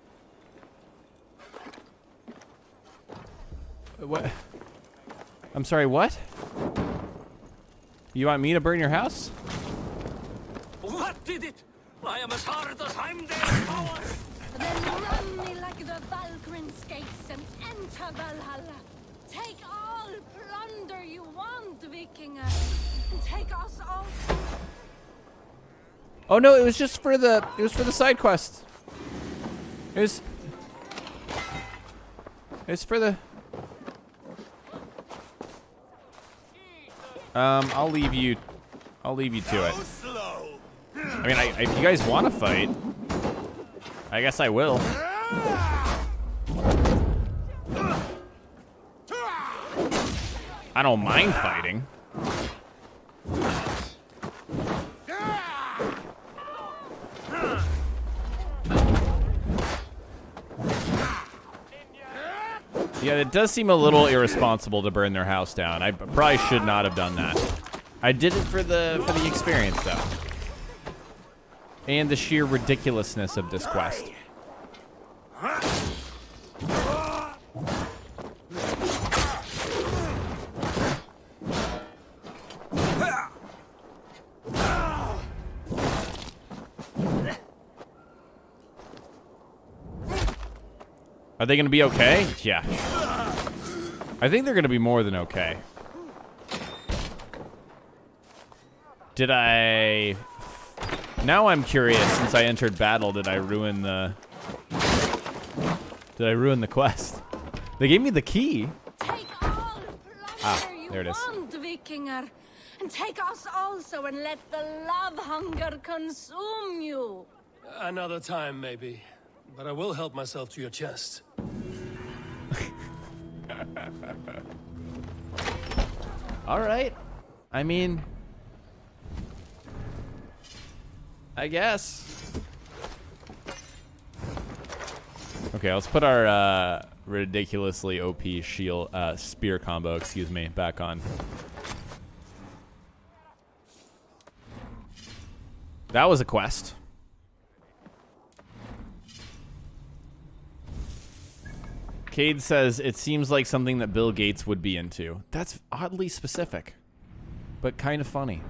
What? I'm sorry, what? You want me to burn your house? What did it? I am as hard as Heimdall's power. Then run me like the Valkyrie skates and enter Valhalla. Take all plunder you want, Vikinger. Take us all. Oh no, it was just for the side quest. It was for the I'll leave you to it. I mean, if you guys want to fight, I guess I will. I don't mind fighting. Yeah, it does seem a little irresponsible to burn their house down. I probably should not have done that. I did it for the experience, though. And the sheer ridiculousness of this quest. Are they going to be okay? Yeah. I think they're going to be more than okay. Did I... Now I'm curious, since I entered battle, did I ruin the quest? They gave me the key. Take all plunder you there it is. want, Vikinger. And take us also and let the love hunger consume you. Another time, maybe. But I will help myself to your chest. All right. I mean, I guess. Okay, let's put our ridiculously OP shield spear combo, excuse me, back on. That was a quest. Cade says, it seems like something that Bill Gates would be into. That's oddly specific, but kind of funny.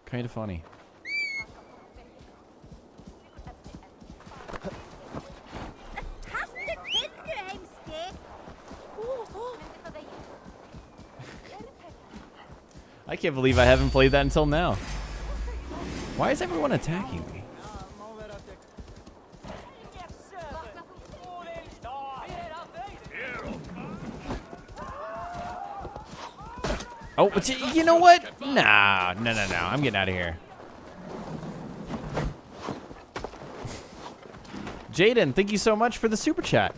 Kind of funny. I can't believe I haven't played that until now. Why is everyone attacking me? Oh, you know what? Nah, no. I'm getting out of here. Jaden, thank you so much for the super chat.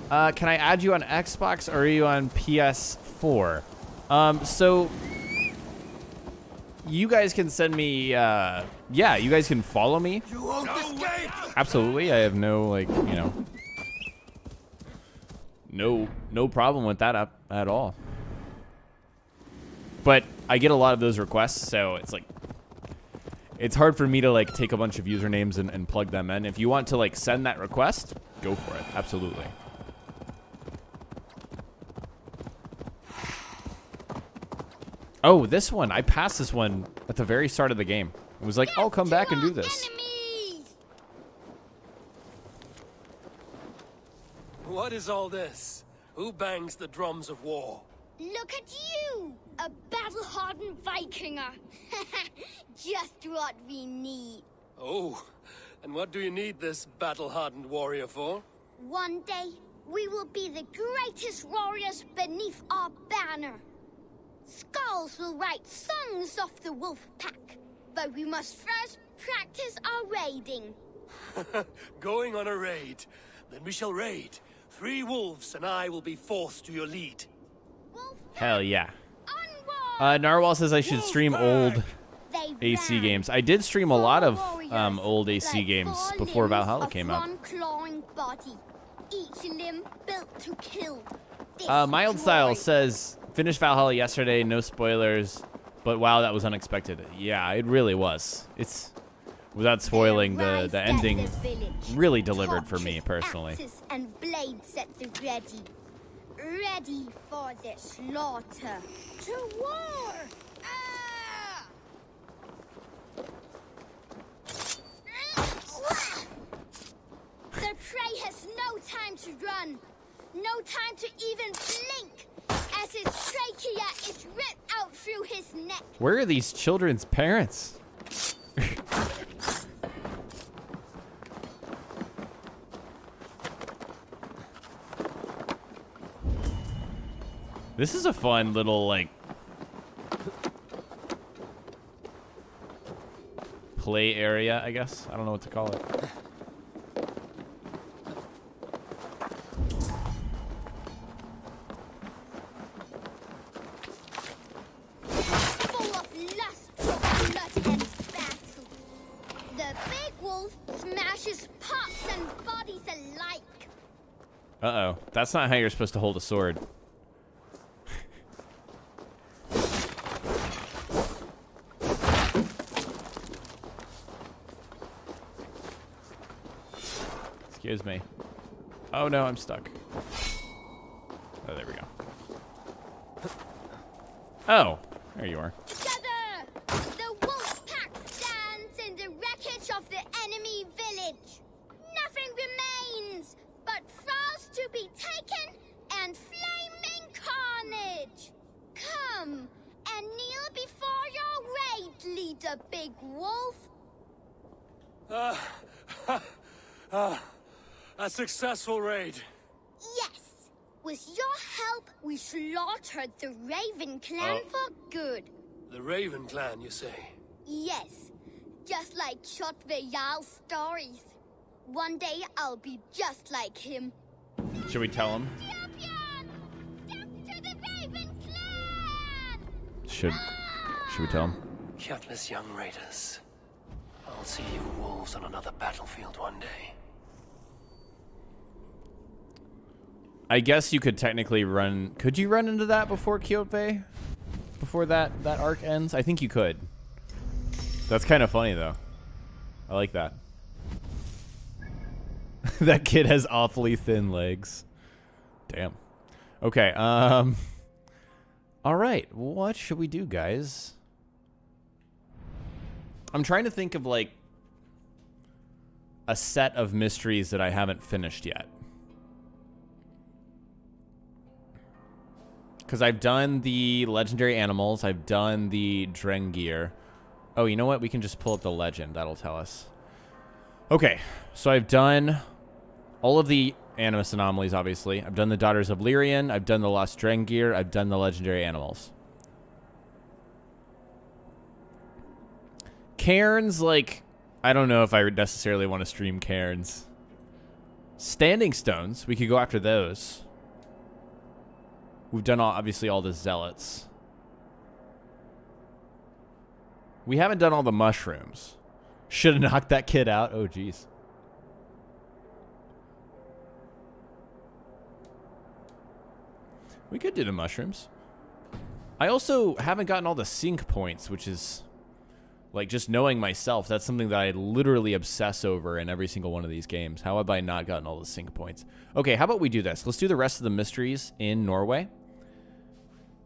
Can I add you on Xbox or are you on PS4? So you guys can send me, yeah, you guys can follow me. You won't escape! Absolutely. I have no, like, you know, no problem with that at all. But I get a lot of those requests, so it's like, it's hard for me to like take a bunch of usernames and plug them in. If you want to like send that request, go for it. Absolutely. Oh, this one. I passed this one at the very start of the game. It was like, I'll come back and do this. What is all this? Who bangs the drums of war? Look at you! A battle-hardened Vikinger. Just what we need. Oh, and what do you need this battle-hardened warrior for? One day, we will be the greatest warriors beneath our banner. Skulls will write songs of the wolf pack, but we must first practice our raiding. Going on a raid. Then we shall raid. 3 wolves and I will be fourth to your lead. Hell yeah. Narwhal says I should stream old AC games. I did stream a lot of old AC games before Valhalla came out. Each limb built to kill. Mild Style says, finished Valhalla yesterday, no spoilers, but wow, that was unexpected. Yeah, it really was. It's, without spoiling, the ending really delivered for me personally. And blades at the ready. Ready for the slaughter. To war! Ah! The prey has no time to run. No time to even blink. As his trachea is ripped out through his neck. Where are these children's parents? This is a fun little, like, play area, I guess. I don't know what to call it. Full of lust for blood and battle. The big wolf smashes pots and bodies alike. Uh-oh. That's not how you're supposed to hold a sword. Excuse me. Oh no, I'm stuck. Oh, there we go. Oh, there you are. Together, the wolf pack stands in the wreckage of the enemy village. Nothing remains but thralls to be taken and flaming carnage. Come and kneel before your raid leader, Big Wolf. A successful raid. Yes. With your help, we slaughtered the Raven clan for good. The Raven clan, you say? Yes. Just like Shotvejal's stories. One day, I'll be just like him. Should we tell him? Champion! Death to the Raven clan! Should we tell him? Countless young raiders. I'll see you wolves on another battlefield one day. I guess you could technically run... Could you run into that before Kyotve? Before that arc ends? I think you could. That's kind of funny, though. I like that. That kid has awfully thin legs. Damn. Okay, all right. What should we do, guys? I'm trying to think of, like, a set of mysteries that I haven't finished yet. Because I've done the legendary animals. I've done the Reindeer. Oh, you know what? We can just pull up the legend. That'll tell us. Okay, so I've done all of the animus anomalies, obviously. I've done the Daughters of Lyrian. I've done the Lost Reindeer. I've done the legendary animals. Cairns, like, I don't know if I would necessarily want to stream Cairns. Standing Stones, we could go after those. We've done, obviously, all the Zealots. We haven't done all the mushrooms. Should have knocked that kid out. Oh, jeez. We could do the mushrooms. I also haven't gotten all the sync points, which is, like, just knowing myself, that's something that I literally obsess over in every single one of these games. How have I not gotten all the sync points? Okay, how about we do this? Let's do the rest of the mysteries in Norway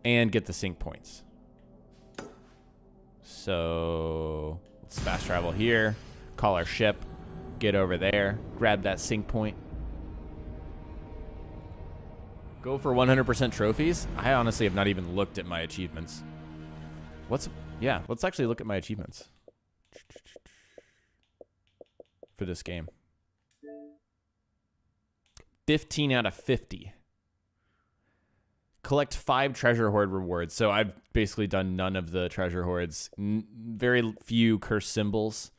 and get the sync points. So let's fast travel here, call our ship, get over there, grab that sync point. Go for 100% trophies? I honestly have not even looked at my achievements. Yeah, let's actually look at my achievements for this game. 15 out of 50. Collect 5 treasure hoard rewards. So I've basically done none of the treasure hoards. Very few cursed symbols.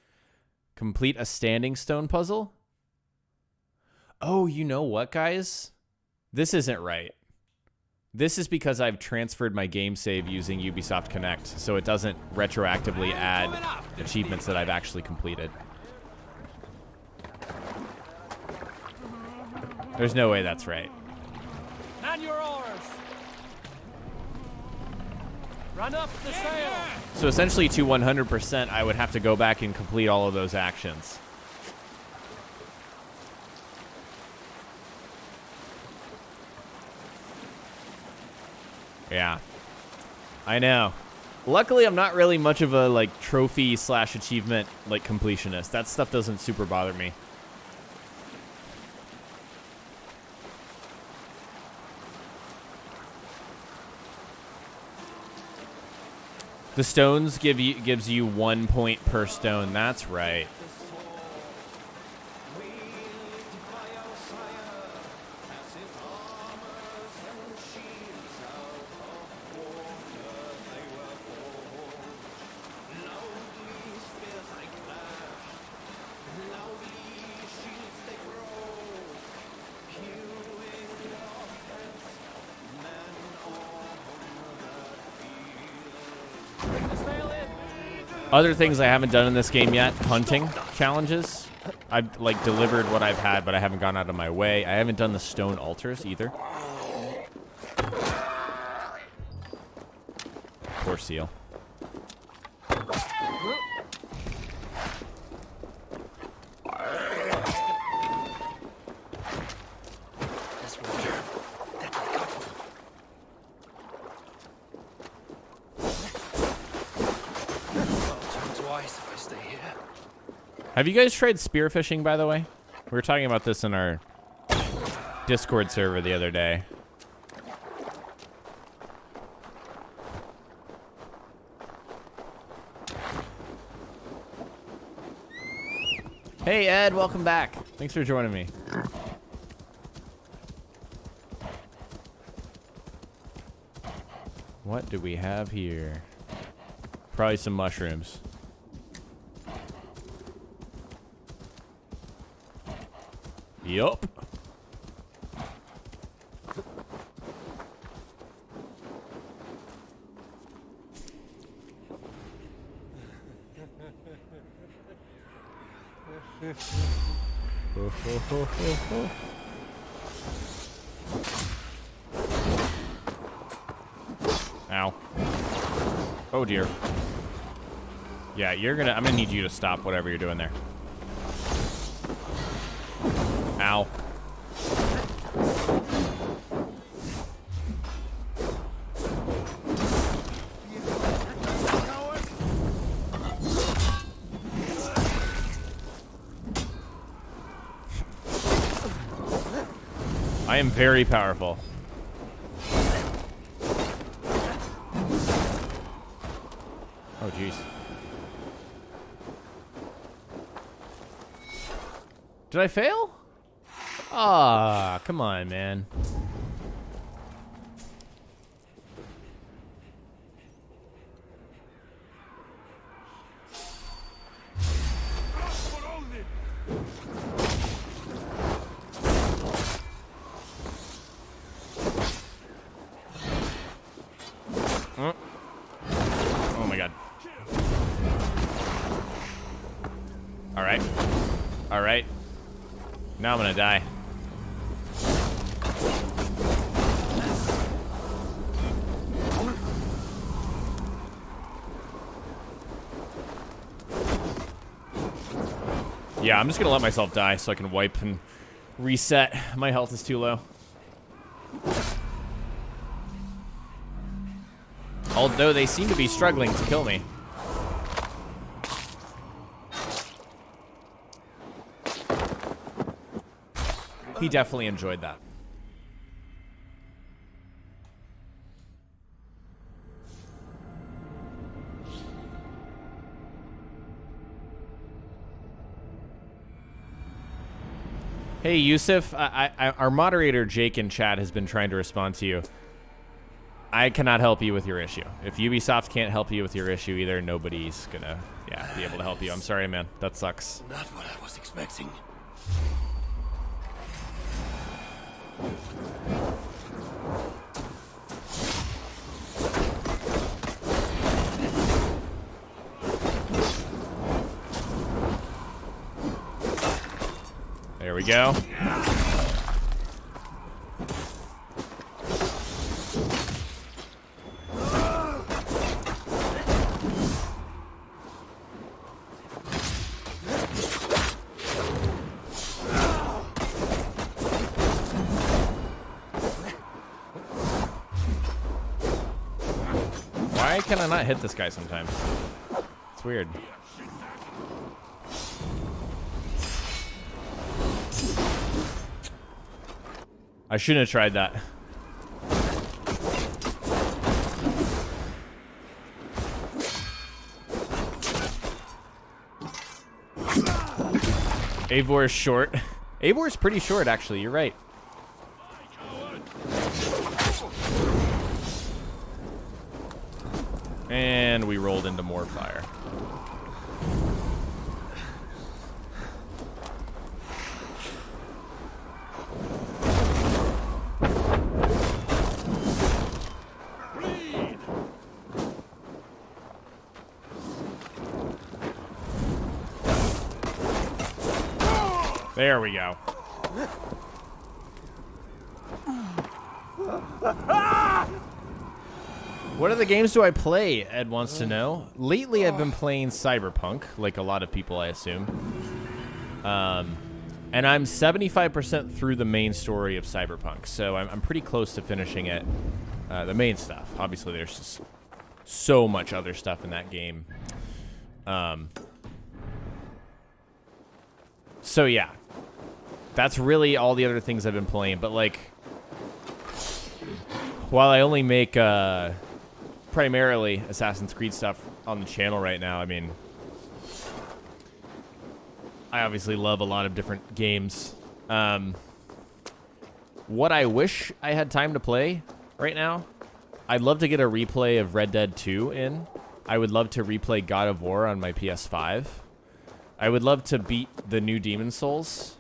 Complete a standing stone puzzle. Oh, you know what, guys? This isn't right. This is because I've transferred my game save using Ubisoft Connect, so it doesn't retroactively add achievements that I've actually completed. There's no way that's right. Man your oars. Run up the sail. So essentially to 100%, I would have to go back and complete all of those actions. Yeah, I know. Luckily, I'm not really much of a, like, trophy slash achievement, like, completionist. That stuff doesn't super bother me. The stones gives you 1 point per stone. That's right. Other things I haven't done in this game yet, hunting challenges. I've, like, delivered what I've had, but I haven't gone out of my way. I haven't done the stone altars either. Poor seal. Have you guys tried spearfishing, by the way? We were talking about this in our Discord server the other day. Hey, Ed, welcome back. Thanks for joining me. What do we have here? Probably some mushrooms. Yup. Ow. Oh dear. Yeah, I'm gonna need you to stop whatever you're doing there. Ow. I am very powerful. Oh, jeez. Did I fail? Ah, come on, man. Oh my god. Alright. Alright. Now I'm gonna die. Yeah, I'm just gonna let myself die so I can wipe and reset. My health is too low. Although they seem to be struggling to kill me. He definitely enjoyed that. Hey, Yusuf, our moderator, Jake, in chat has been trying to respond to you. I cannot help you with your issue. If Ubisoft can't help you with your issue either, nobody's gonna, be able to help you. I'm sorry, man. That sucks. Not what I was expecting. There we go. Why can I not hit this guy sometimes? It's weird. I shouldn't have tried that. Eivor is short. Eivor is pretty short, actually. You're right. And we rolled into more fire. There we go. What other games do I play, Ed wants to know. Lately, I've been playing Cyberpunk, like a lot of people, I assume. And I'm 75% through the main story of Cyberpunk, so I'm pretty close to finishing it. The main stuff. Obviously, there's just so much other stuff in that game. So, yeah. That's really all the other things I've been playing. But, like, while I only make primarily Assassin's Creed stuff on the channel right now, I mean, I obviously love a lot of different games. What I wish I had time to play right now, I'd love to get a replay of Red Dead 2 in. I would love to replay God of War on my PS5. I would love to beat the new Demon's Souls.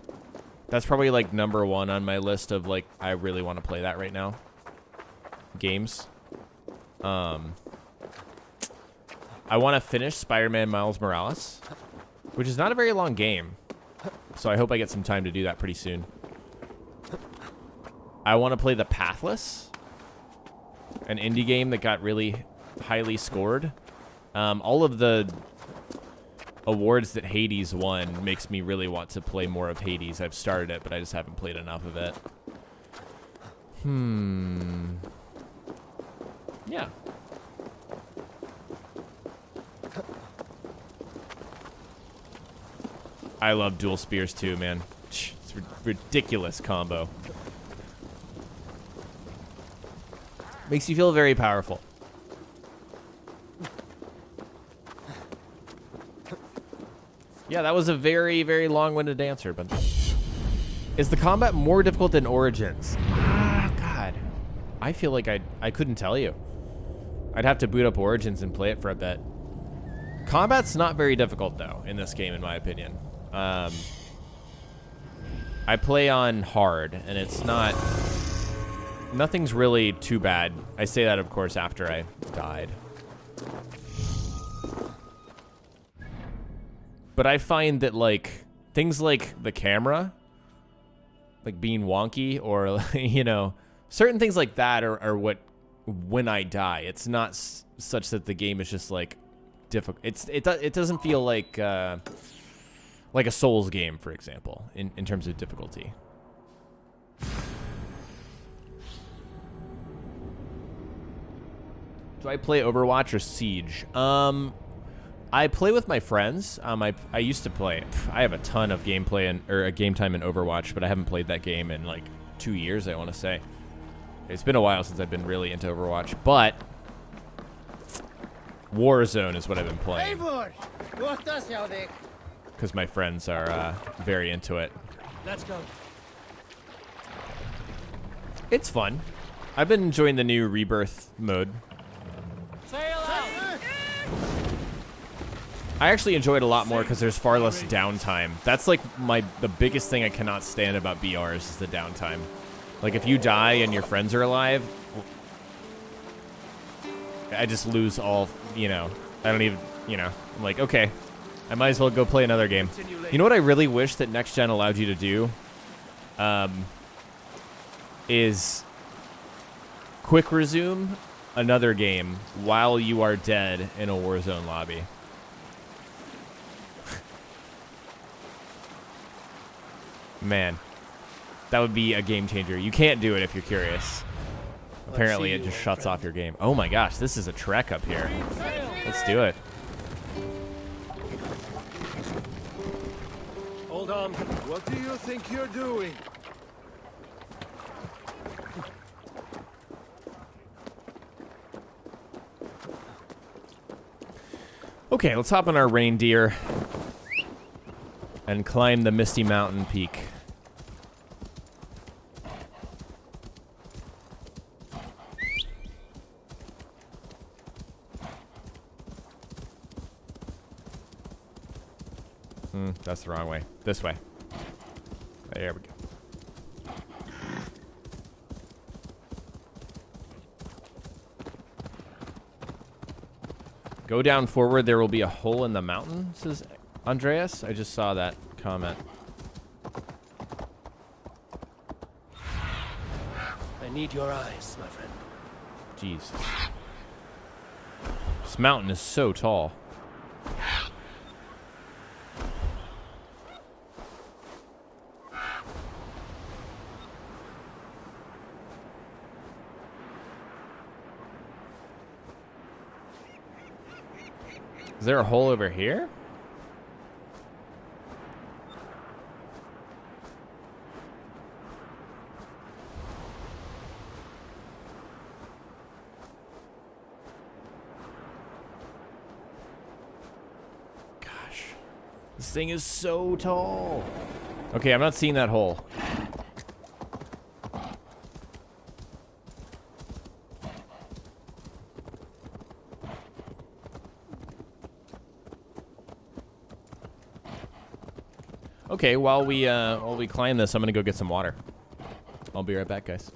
That's probably, like, #1 on my list of, like, I really want to play that right now. Games. I want to finish Spider-Man Miles Morales, which is not a very long game. So I hope I get some time to do that pretty soon. I want to play The Pathless, an indie game that got really highly scored. All of the awards that Hades won makes me really want to play more of Hades. I've started it, but I just haven't played enough of it. Yeah. I love dual spears too, man. It's a ridiculous combo. Makes you feel very powerful. Yeah, that was a very, very long-winded answer, but... Is the combat more difficult than Origins? Ah, God. I feel like I couldn't tell you. I'd have to boot up Origins and play it for a bit. Combat's not very difficult, though, in this game, in my opinion. I play on hard, and it's not... Nothing's really too bad. I say that, of course, after I died. But I find that, like, things like the camera, like being wonky, or, you know, certain things like that are what, when I die, it's not such that the game is just, like, difficult. It doesn't feel like a Souls game, for example, in terms of difficulty. Do I play Overwatch or Siege? I play with my friends. I used to play. I have a ton of gameplay or game time in Overwatch, but I haven't played that game in like 2 years, I want to say. It's been a while since I've been really into Overwatch, but Warzone is what I've been playing. Because my friends are very into it. Let's go. It's fun. I've been enjoying the new Rebirth mode. Sail out! I actually enjoy it a lot more because there's far less downtime. That's like the biggest thing I cannot stand about BRs is the downtime. Like if you die and your friends are alive, I just lose all, you know, I don't even, you know, I'm like, okay, I might as well go play another game. You know what I really wish that Next Gen allowed you to do? Is quick resume another game while you are dead in a Warzone lobby. Man, that would be a game changer. You can't do it if you're curious. Apparently it just shuts off your game. Oh my gosh, this is a trek up here. Let's do it. Hold on. What do you think you're doing? Okay, let's hop on our Reindeer and climb the Misty Mountain peak. That's the wrong way. This way. There we go. Go down forward, there will be a hole in the mountain, says Andreas. I just saw that comment. I need your eyes, my friend. Jesus. This mountain is so tall. Is there a hole over here? Gosh. This thing is so tall. Okay, I'm not seeing that hole. Okay, while we climb this, I'm gonna go get some water. I'll be right back, guys.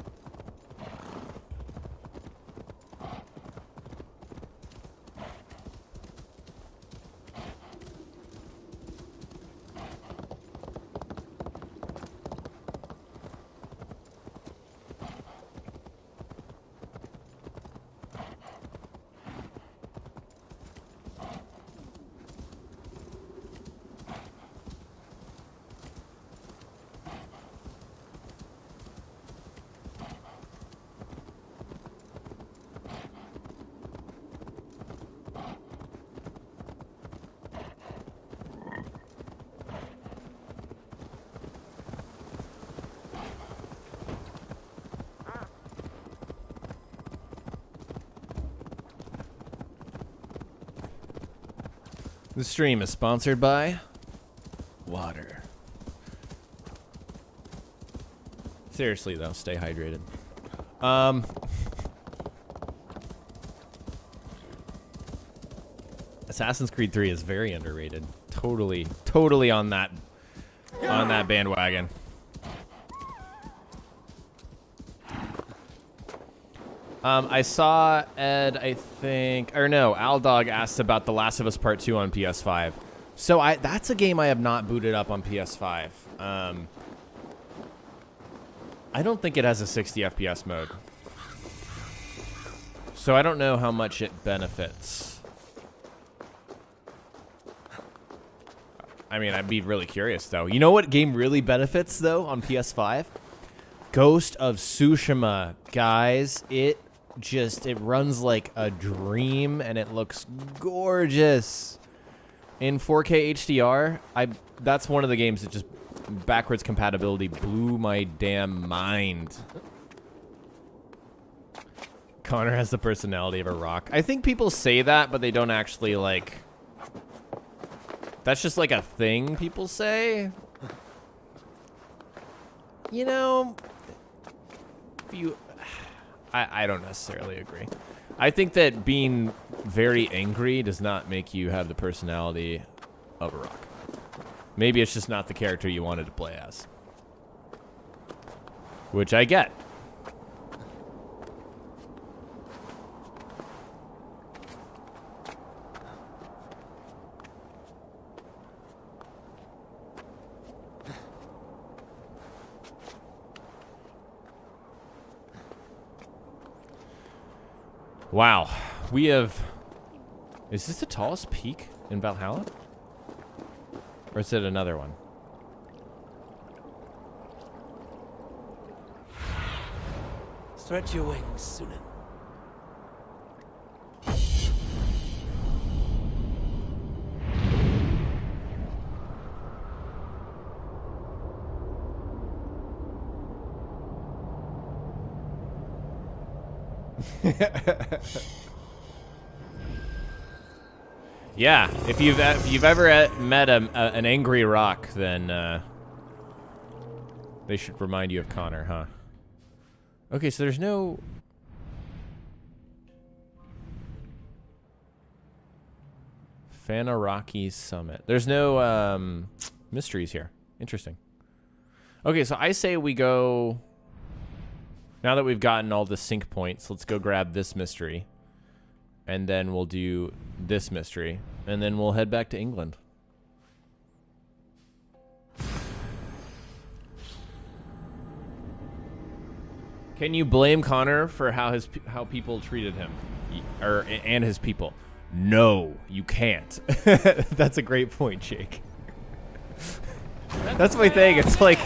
The stream is sponsored by Water. Seriously, though, stay hydrated. Assassin's Creed 3 is very underrated. Totally on that bandwagon. I saw Ed, I think, or no, Aldog asked about The Last of Us Part 2 on PS5. So that's a game I have not booted up on PS5. I don't think it has a 60 FPS mode. So I don't know how much it benefits. I mean, I'd be really curious, though. You know what game really benefits, though, on PS5? Ghost of Tsushima. Guys, it runs like a dream, and it looks gorgeous. In 4K HDR, that's one of the games that just backwards compatibility blew my damn mind. Connor has the personality of a rock. I think people say that, but they don't actually, like... That's just, like, a thing people say. You know... If you... I don't necessarily agree. I think that being very angry does not make you have the personality of a rock. Maybe it's just not the character you wanted to play as. Which I get. Wow. We have... Is this the tallest peak in Valhalla? Or is it another one? Stretch your wings, Sunan. Yeah, if you've ever met an angry rock, then they should remind you of Connor, huh? Okay, so there's no... Fanaraki Summit. There's no mysteries here. Interesting. Okay, so I say we go... Now that we've gotten all the sync points, let's go grab this mystery. And then we'll do this mystery. And then we'll head back to England. Can you blame Connor for how people treated him? And his people? No, you can't. That's a great point, Jake. That's my thing. It's like,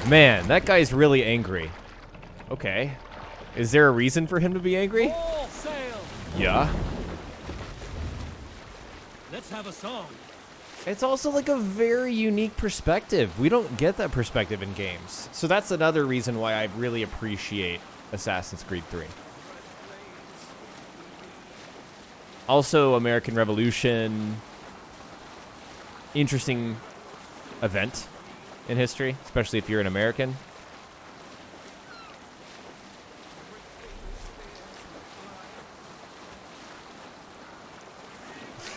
man, that guy's really angry. Okay. Is there a reason for him to be angry? All sail. Yeah. Let's have a song. It's also like a very unique perspective. We don't get that perspective in games. So that's another reason why I really appreciate Assassin's Creed 3. Also, American Revolution. Interesting event in history, especially if you're an American.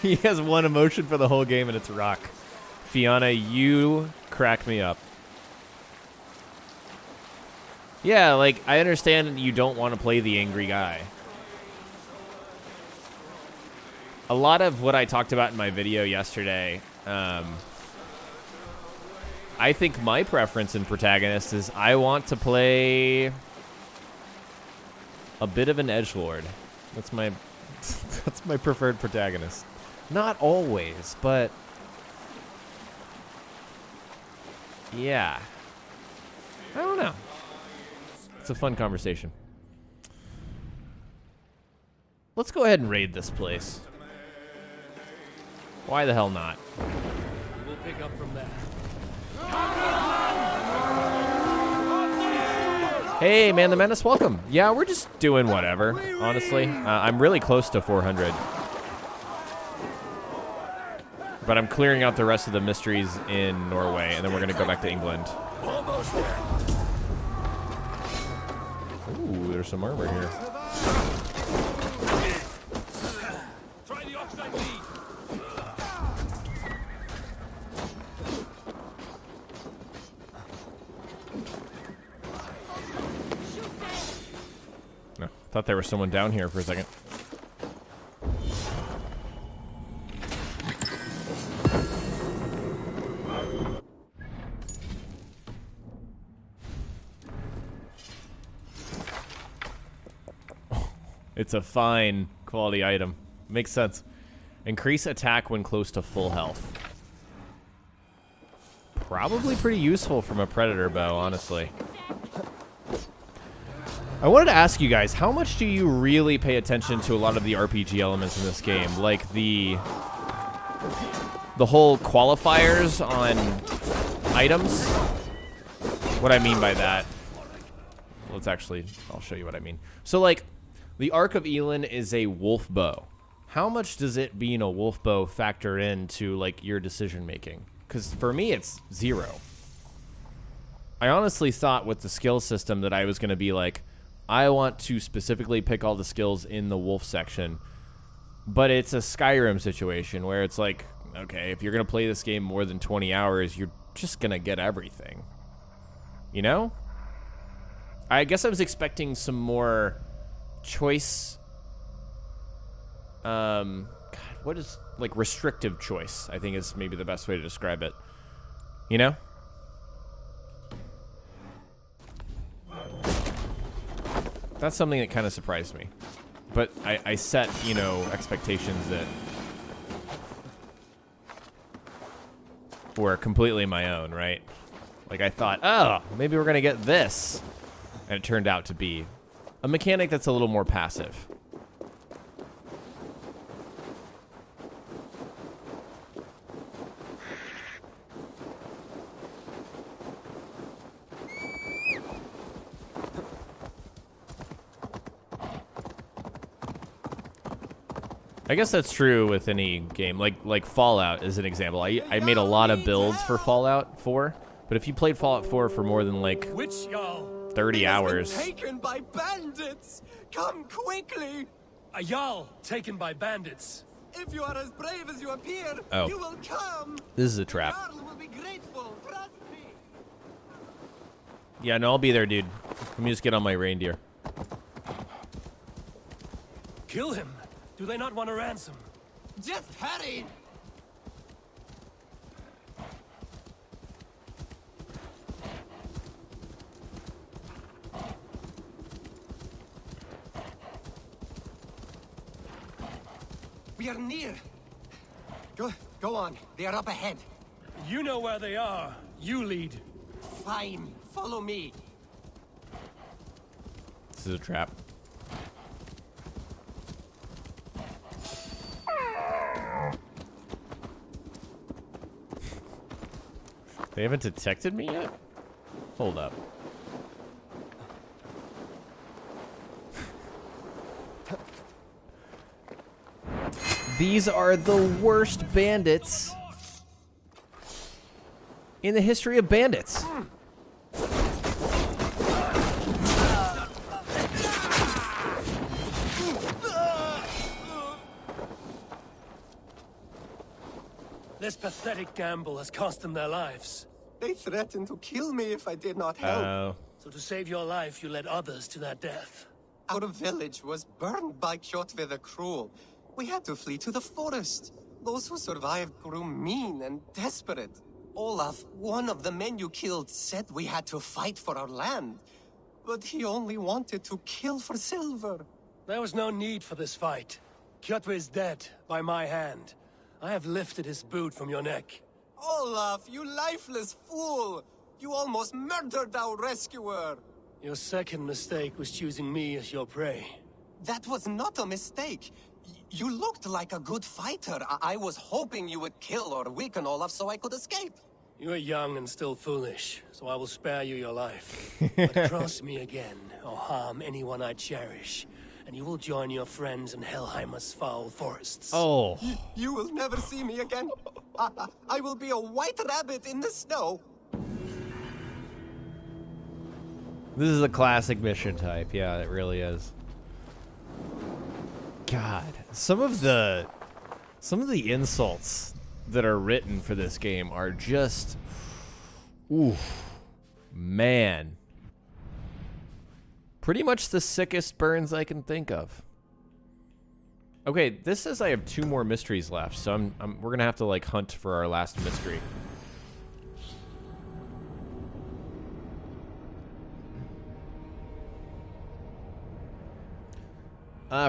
He has one emotion for the whole game, and it's rock. Fiona, you crack me up. Yeah, like, I understand you don't want to play the angry guy. A lot of what I talked about in my video yesterday, I think my preference in protagonist is I want to play a bit of an edgelord. That's my preferred protagonist. Not always, but yeah. I don't know. It's a fun conversation. Let's go ahead and raid this place. Why the hell not? We'll pick up from there. Hey, Man the Menace, welcome. Yeah, we're just doing whatever, honestly. I'm really close to 400. But I'm clearing out the rest of the mysteries in Norway, and then we're going to go back to England. Almost there. Ooh, there's some armor here. Try the offside lead. No, thought there was someone down here for a second. It's a fine quality item. Makes sense. Increase attack when close to full health. Probably pretty useful from a predator bow, honestly. I wanted to ask you guys, how much do you really pay attention to a lot of the RPG elements in this game? Like the whole qualifiers on items? What I mean by that. I'll show you what I mean. So like, the Arc of Elin is a wolf bow. How much does it being a wolf bow factor into like your decision making? Because for me, it's 0. I honestly thought with the skill system that I was going to be like, I want to specifically pick all the skills in the wolf section. But it's a Skyrim situation where it's like, okay, if you're going to play this game more than 20 hours, you're just going to get everything. You know? I guess I was expecting some more choice. God, what is like restrictive choice? I think is maybe the best way to describe it. You know? That's something that kind of surprised me. But I set, you know, expectations that were completely my own, right? Like I thought, oh, maybe we're going to get this. And it turned out to be a mechanic that's a little more passive. I guess that's true with any game. Like Fallout is an example. I made a lot of builds for Fallout 4, but if you played Fallout 4 for more than like 30 hours. Taken by bandits! Come quickly! A Jarl taken by bandits. If you are as brave as you appear, you will come. This is a trap. Jarl will be grateful. Trust me. Yeah, no, I'll be there, dude. Let me just get on my reindeer. Kill him. Do they not want a ransom? Just hurry! We are near. Go on. They are up ahead. You know where they are. You lead. Fine. Follow me. This is a trap. They haven't detected me yet? Hold up. These are the worst bandits in the history of bandits. This pathetic gamble has cost them their lives. They threatened to kill me if I did not help. So to save your life, you led others to that death. Our village was burned by Kjotve the Cruel. We had to flee to the forest. Those who survived grew mean and desperate. Olaf, one of the men you killed, said we had to fight for our land. But he only wanted to kill for silver. There was no need for this fight. Kjotve is dead by my hand. I have lifted his boot from your neck. Olaf, you lifeless fool! You almost murdered our rescuer! Your second mistake was choosing me as your prey. That was not a mistake. You looked like a good fighter. I was hoping you would kill or weaken Olaf so I could escape. You are young and still foolish, so I will spare you your life. But cross me again, or harm anyone I cherish, and you will join your friends in Helheimer's foul forests. Oh. You will never see me again. I will be a white rabbit in the snow. This is a classic mission type. Yeah, it really is. God, some of the insults that are written for this game are just, ooh, man. Pretty much the sickest burns I can think of. Okay, this says I have 2 more mysteries left, so we're gonna have to like hunt for our last mystery.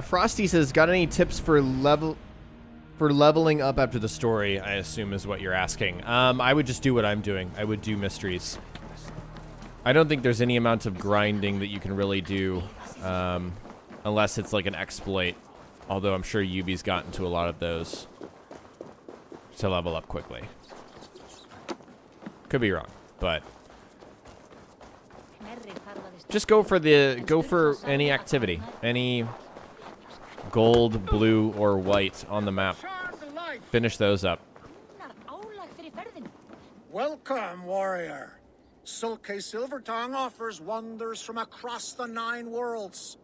Frosty says, got any tips for leveling up after the story? I assume is what you're asking. I would just do what I'm doing. I would do mysteries. I don't think there's any amount of grinding that you can really do, unless it's like an exploit. Although I'm sure Ubi's gotten to a lot of those to level up quickly. Could be wrong, but just go for any activity, any gold, blue, or white on the map. Finish those up. Welcome, warrior. Sulke Silvertongue offers wonders from across the 9 worlds.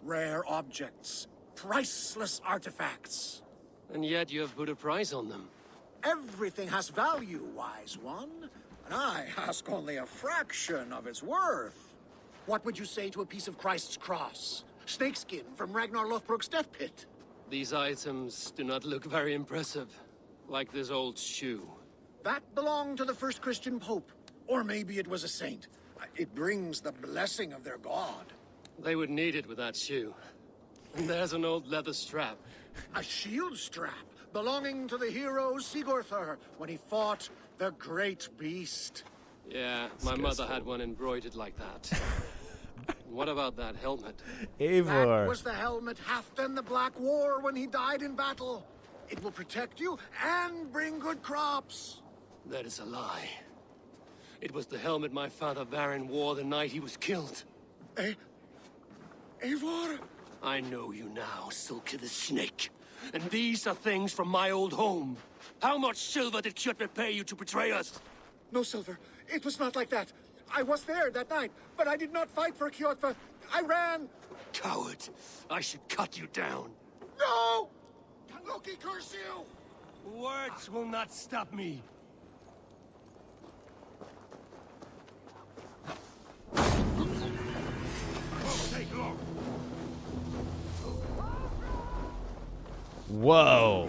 Rare objects. Priceless artifacts. And yet you have put a price on them. Everything has value, wise one. And I ask only a fraction of its worth. What would you say to a piece of Christ's cross? Snakeskin from Ragnar Lothbrok's death pit? These items do not look very impressive. Like this old shoe. That belonged to the first Christian pope. Or maybe it was a saint. It brings the blessing of their god. They would need it with that shoe. And there's an old leather strap. A shield strap belonging to the hero Sigurður when he fought the great beast. Yeah, my mother had one embroidered like that. What about that helmet? Eivor. That was the helmet Halfdan the Black wore when he died in battle. It will protect you and bring good crops. That is a lie. It was the helmet my father Baron wore the night he was killed. Eivor? I know you now, Sulke the Snake. And these are things from my old home. How much silver did Kjotve pay you to betray us? No silver. It was not like that. I was there that night, but I did not fight for Kjotve. I ran. Coward. I should cut you down. No! Can Loki curse you? Words will not stop me. Whoa.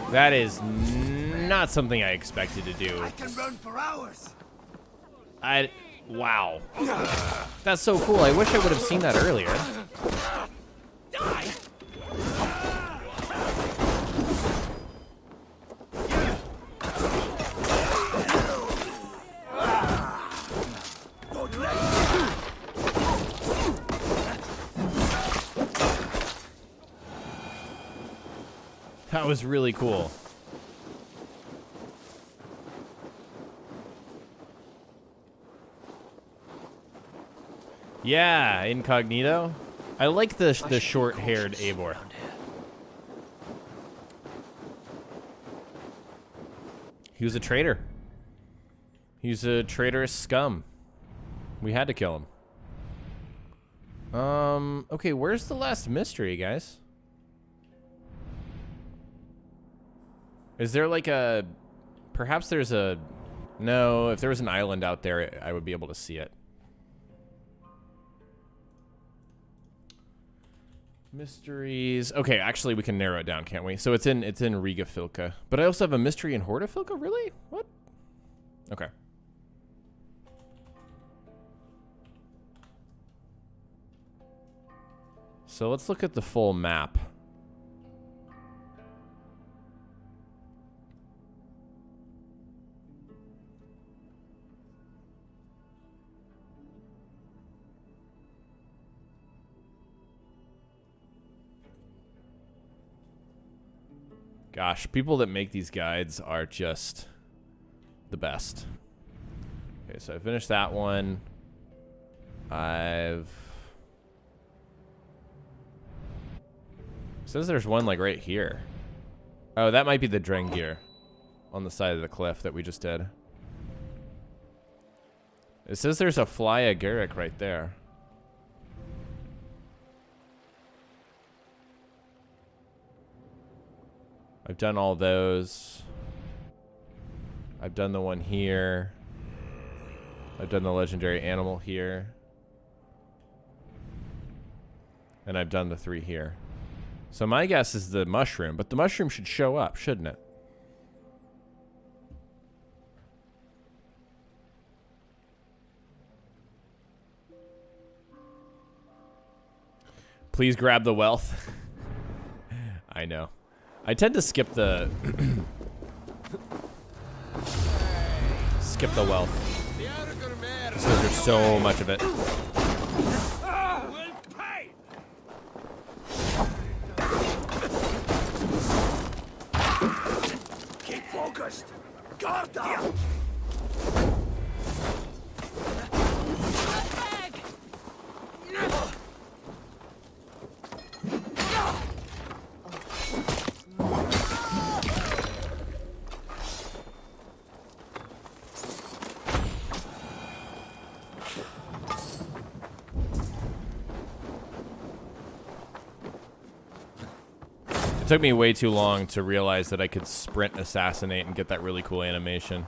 That is not something I expected to do. I can run for hours. Wow. That's so cool. I wish I would have seen that earlier. That was really cool. Yeah, incognito. I like the short-haired Eivor. He was a traitor. He was a traitorous scum. We had to kill him. Okay, where's the last mystery, guys? Is there like a... Perhaps there's a... No, if there was an island out there, I would be able to see it. Mysteries. Okay, actually, we can narrow it down, can't we? So it's in Rigafilka. But I also have a mystery in Hortafilka? Really? What? Okay. So let's look at the full map. Gosh, people that make these guides are just the best. Okay, so I finished that one. It says there's one like right here. Oh, that might be the Drengir. on the side of the cliff that we just did. It says there's a Flya Garrick right there. I've done all those. I've done the one here. I've done the legendary animal here. And I've done the 3 here. So my guess is the mushroom, but the mushroom should show up, shouldn't it? Please grab the wealth. I know. I tend to skip the skip the wealth. Just because there's so much of it. Keep focused. Guard down. It took me way too long to realize that I could sprint assassinate and get that really cool animation.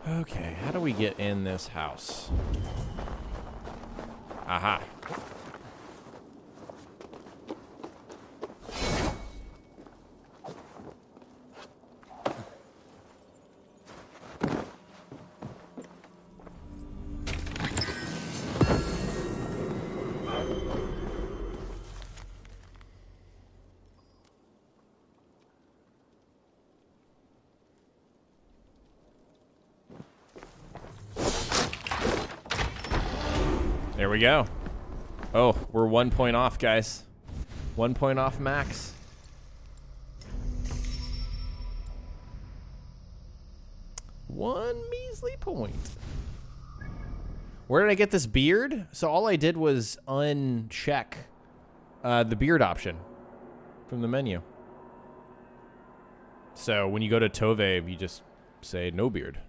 Okay, how do we get in this house? Aha. There we go. Oh, we're 1 point off, guys. 1 point off max. One measly point. Where did I get this beard? So all I did was uncheck the beard option from the menu. So when you go to Tove, you just say no beard,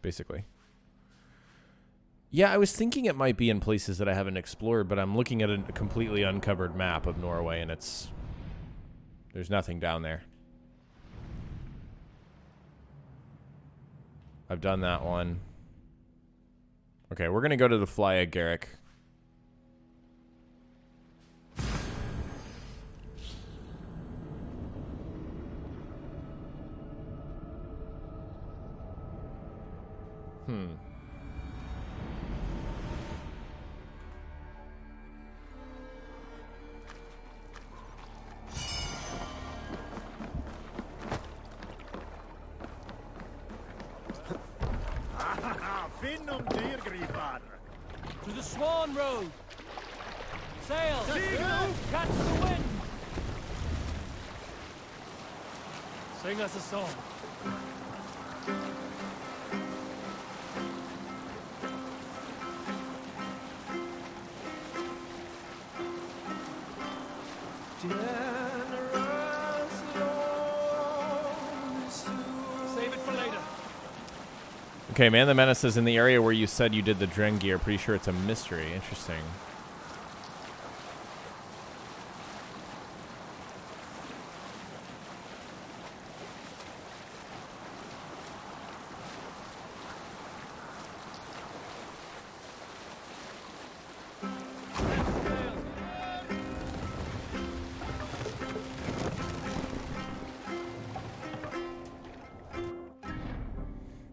basically. Yeah, I was thinking it might be in places that I haven't explored, but I'm looking at a completely uncovered map of Norway, and there's nothing down there. I've done that one. Okay, we're going to go to the Flya Garrick. To the Swan Road! Sail! Catch the wind! Sing us a song. Save it for later. Okay, Man the Menace is in the area where you said you did the Drengir. Pretty sure it's a mystery. Interesting.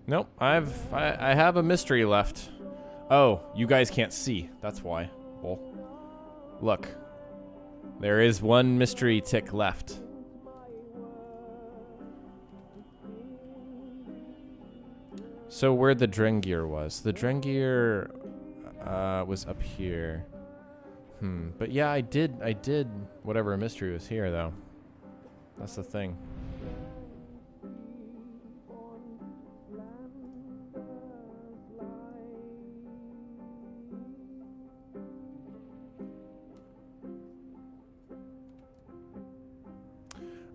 Nope, I have a mystery left. Oh, you guys can't see. That's why. Well, look. There is one mystery tick left. So where the Drengir was. The Drengir was up here. But yeah, I did whatever mystery was here though. That's the thing.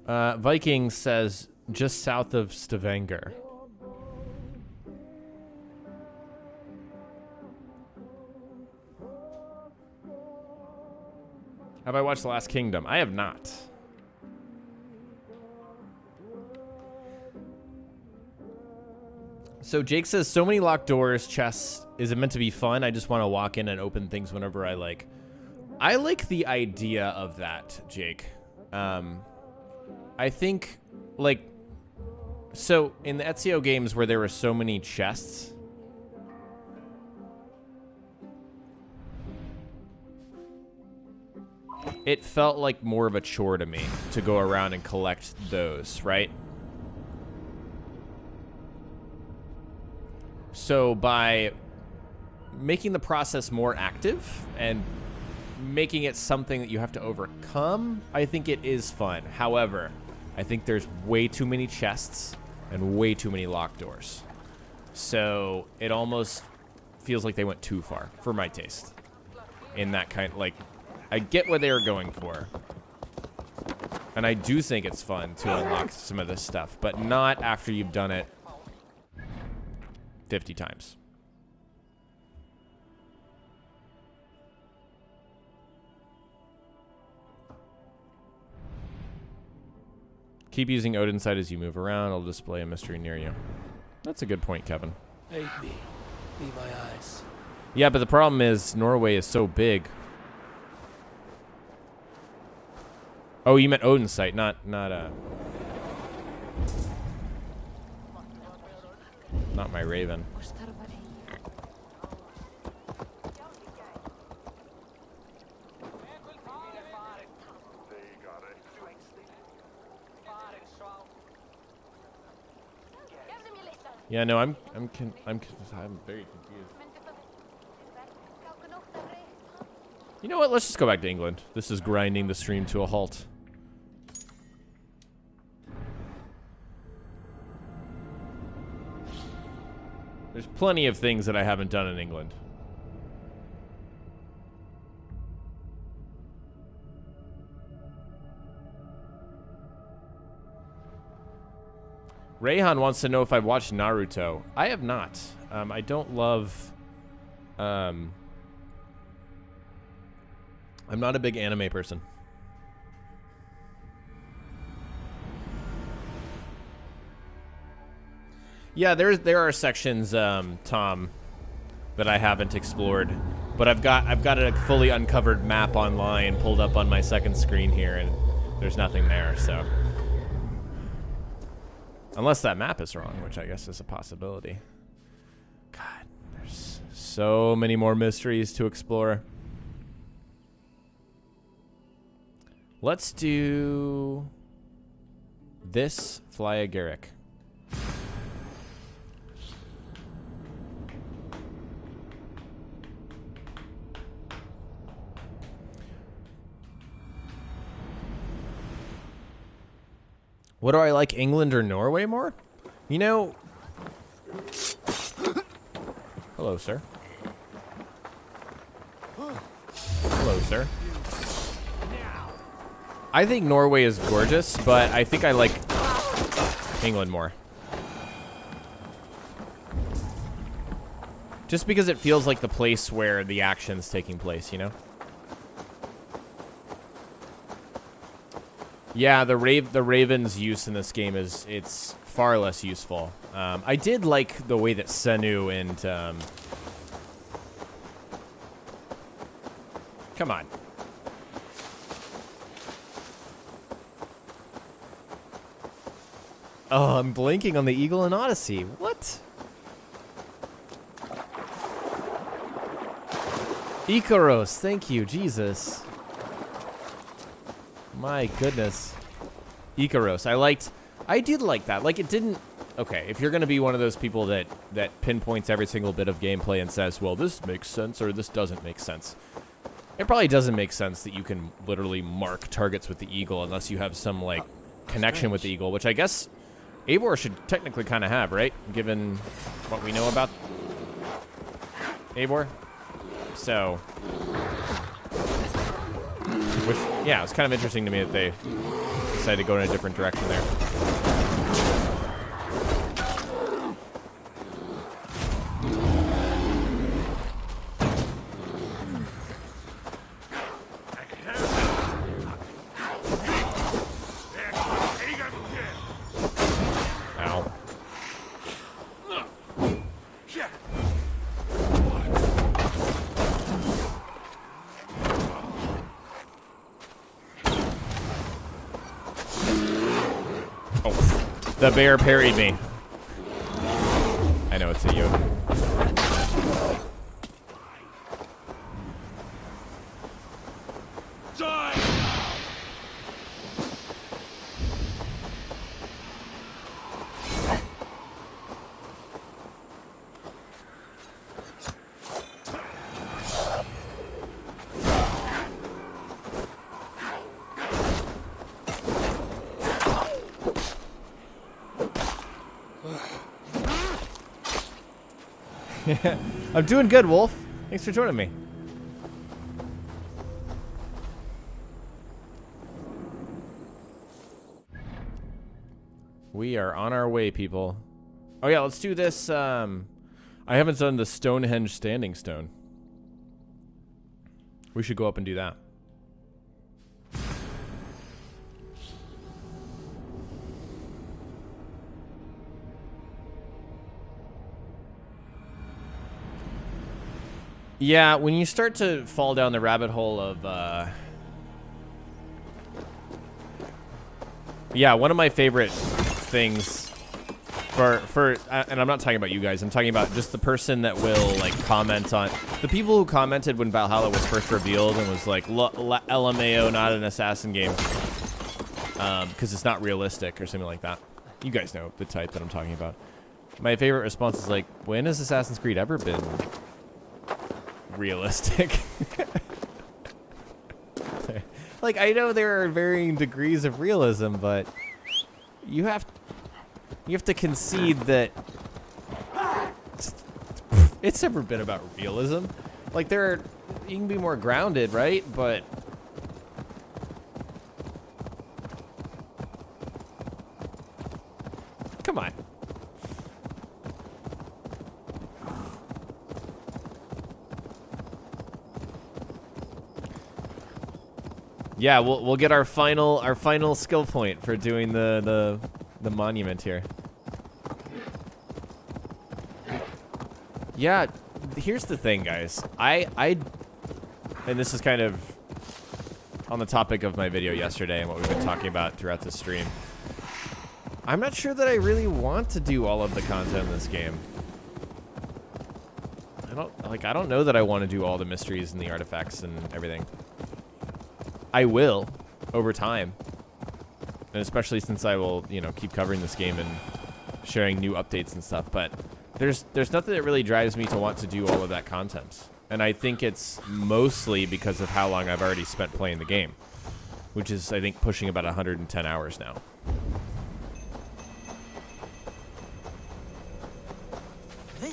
Viking says just south of Stavanger. Have I watched The Last Kingdom? I have not. So Jake says, so many locked doors, chests. Is it meant to be fun? I just want to walk in and open things whenever I like. I like the idea of that, Jake. I think, like, so in the Ezio games where there were so many chests, it felt like more of a chore to me to go around and collect those, right? So by making the process more active and making it something that you have to overcome, I think it is fun. However, I think there's way too many chests and way too many locked doors. So it almost feels like they went too far for my taste. In that kind, like, I get what they were going for. And I do think it's fun to unlock some of this stuff, but not after you've done it 50 times. Keep using Odin's Sight as you move around. I'll display a mystery near you. That's a good point, Kevin. Aid me. Be my eyes. Yeah, but the problem is Norway is so big. Oh, you meant Odin's Sight, not my Raven. Yeah, no, I'm very confused. You know what? Let's just go back to England. This is grinding the stream to a halt. There's plenty of things that I haven't done in England. Rayhan wants to know if I've watched Naruto. I have not. I don't love... I'm not a big anime person. Yeah, there are sections, Tom, that I haven't explored, but I've got a fully uncovered map online pulled up on my second screen here, and there's nothing there. So, unless that map is wrong, which I guess is a possibility. God, there's so many more mysteries to explore. Let's do this. Fly a Garrick. What do I like, England or Norway more? You know... Hello, sir. Hello, sir. I think Norway is gorgeous, but I think I like England more. Just because it feels like the place where the action's taking place, you know? Yeah, the Raven's use in this game it's far less useful. I did like the way that Senu and come on. Oh, I'm blanking on the eagle in Odyssey. What? Ikaros, thank you, Jesus. My goodness. Ikaros. I did like that. Like, it didn't... Okay, if you're going to be one of those people that pinpoints every single bit of gameplay and says, well, this makes sense or this doesn't make sense. It probably doesn't make sense that you can literally mark targets with the eagle unless you have some, like, connection with the eagle, which I guess Eivor should technically kind of have, right? Given what we know about Eivor. So... Which, yeah, it's kind of interesting to me that they decided to go in a different direction there. The bear parried me. I know it's a you. I'm doing good, Wolf. Thanks for joining me. We are on our way, people. Oh yeah, let's do this. I haven't done the Stonehenge standing stone. We should go up and do that. Yeah, when you start to fall down the rabbit hole of, yeah, one of my favorite things and I'm not talking about you guys, I'm talking about just the person that will, like, comment on, the people who commented when Valhalla was first revealed and was like, LMAO, not an assassin game, because it's not realistic or something like that. You guys know the type that I'm talking about. My favorite response is like, when has Assassin's Creed ever been realistic? Like, I know there are varying degrees of realism, but you have to concede that it's never been about realism. Like, you can be more grounded, right? But come on. Yeah, we'll get our final skill point for doing the monument here. Yeah, here's the thing, guys. And this is kind of on the topic of my video yesterday and what we've been talking about throughout the stream. I'm not sure that I really want to do all of the content in this game. I don't know that I want to do all the mysteries and the artifacts and everything. I will over time, and especially since I will, keep covering this game and sharing new updates and stuff. But there's nothing that really drives me to want to do all of that content, and I think it's mostly because of how long I've already spent playing the game, which is, I think, pushing about 110 hours now.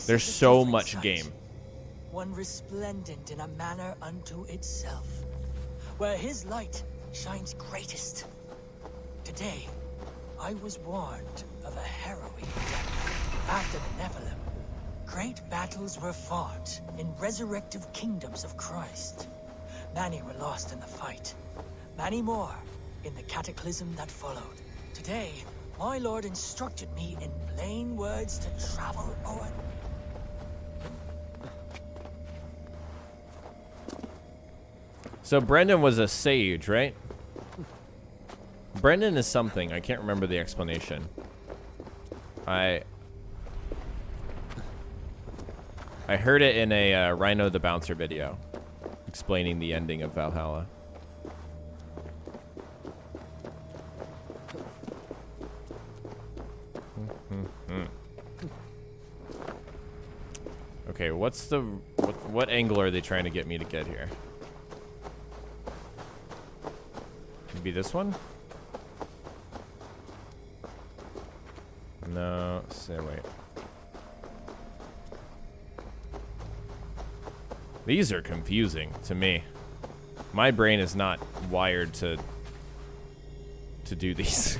There's so much game. One resplendent in a manner unto itself, where his light shines greatest. Today, I was warned of a harrowing death after the Nephilim. Great battles were fought in resurrective kingdoms of Christ. Many were lost in the fight. Many more in the cataclysm that followed. Today, my lord instructed me in plain words to travel o'er. So Brendan was a sage, right? Brendan is something. I can't remember the explanation. I heard it in a Rhino the Bouncer video explaining the ending of Valhalla. Okay, what angle are they trying to get me to get here? Maybe this one? No, wait. These are confusing to me. My brain is not wired to to do these.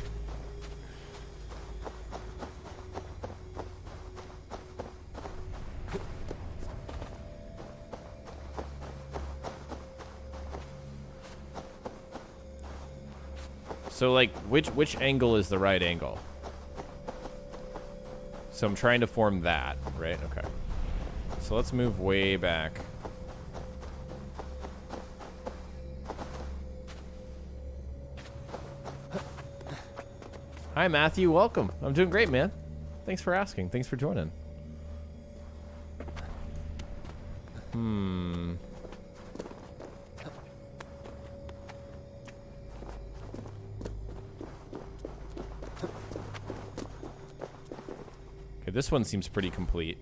So, like, which angle is the right angle? So I'm trying to form that, right? Okay. So let's move way back. Hi, Matthew. Welcome. I'm doing great, man. Thanks for asking. Thanks for joining. Okay, this one seems pretty complete.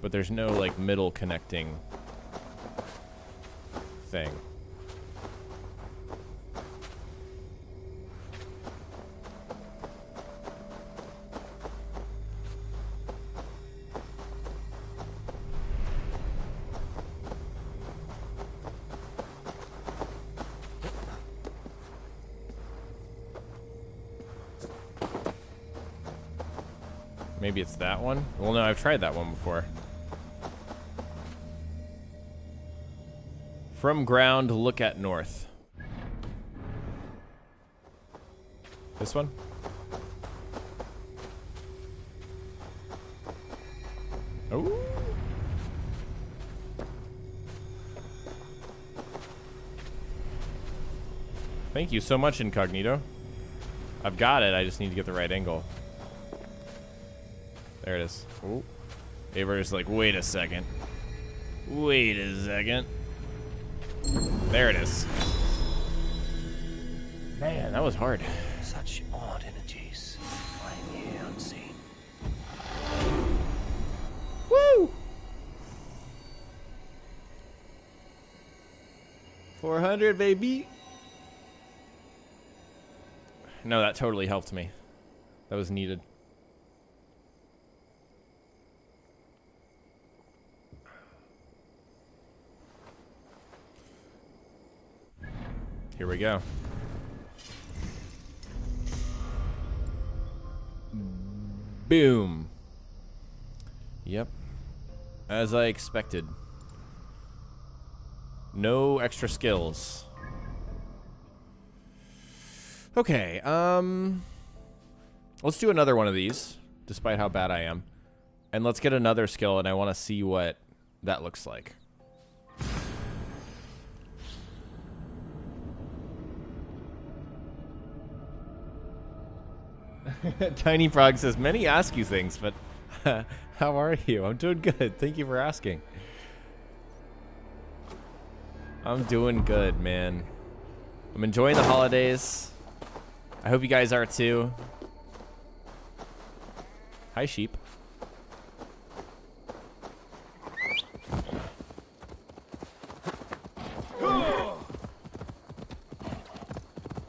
But there's no, like, middle connecting thing. Maybe it's that one? Well, no, I've tried that one before. From ground, look at north. This one? Oh. Thank you so much, Incognito. I've got it, I just need to get the right angle. There it is. Ooh. Eivor's like, wait a second. Wait a second. There it is. Man, that was hard. Such odd energies, flying here unseen. Woo! 400, baby. No, that totally helped me. That was needed. Here we go. Boom. Yep. As I expected. No extra skills. Okay, let's do another one of these, despite how bad I am. And let's get another skill, and I want to see what that looks like. Tiny Frog says, many ask you things, but how are you? I'm doing good. Thank you for asking. I'm doing good, man. I'm enjoying the holidays. I hope you guys are too. Hi, sheep.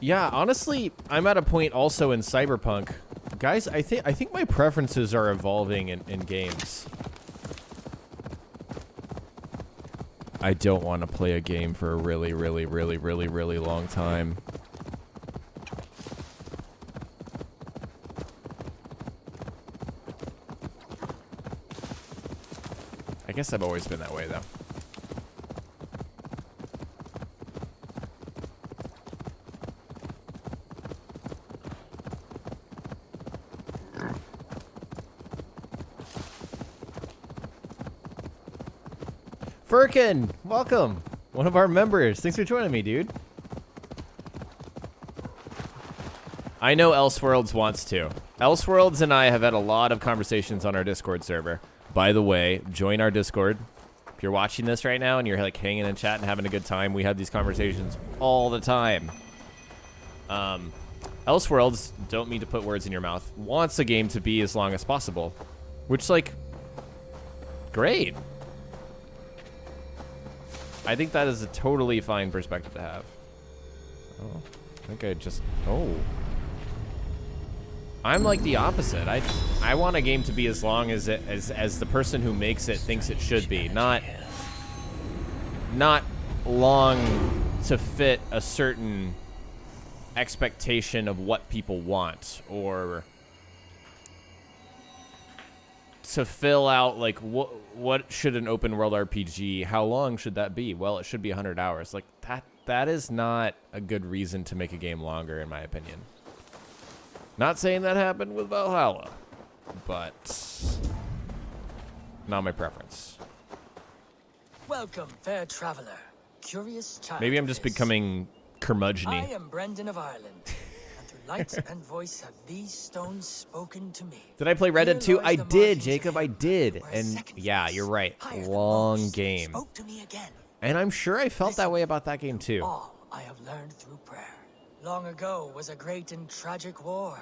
Yeah, honestly, I'm at a point also in Cyberpunk. Guys, I think my preferences are evolving in games. I don't want to play a game for a really, really, really, really, really long time. I guess I've always been that way, though. Firkin, welcome. One of our members. Thanks for joining me, dude. I know Elseworlds wants to. Elseworlds and I have had a lot of conversations on our Discord server. By the way, join our Discord. If you're watching this right now and you're like hanging in chat and having a good time, we have these conversations all the time. Elseworlds, don't mean to put words in your mouth, wants a game to be as long as possible. Which, like, great. I think that is a totally fine perspective to have. Oh, I think I just... Oh. I'm like the opposite. I want a game to be as long as the person who makes it thinks it should be. Not long to fit a certain expectation of what people want, or to fill out like what should an open world RPG, how long should that be? Well, it should be 100 hours. Like that is not a good reason to make a game longer, in my opinion. Not saying that happened with Valhalla, but not my preference. Welcome, fair traveler. Curious child. Maybe I'm just becoming curmudgeon-y. I am Brendan of Ireland, and through light and voice have these stones spoken to me. Did I play Red Dead 2? I did, Jacob, I did. And yeah, you're right. Long game. Spoke to me again. And I'm sure I felt that way about that game too. All I have learned through prayer. Long ago was a great and tragic war.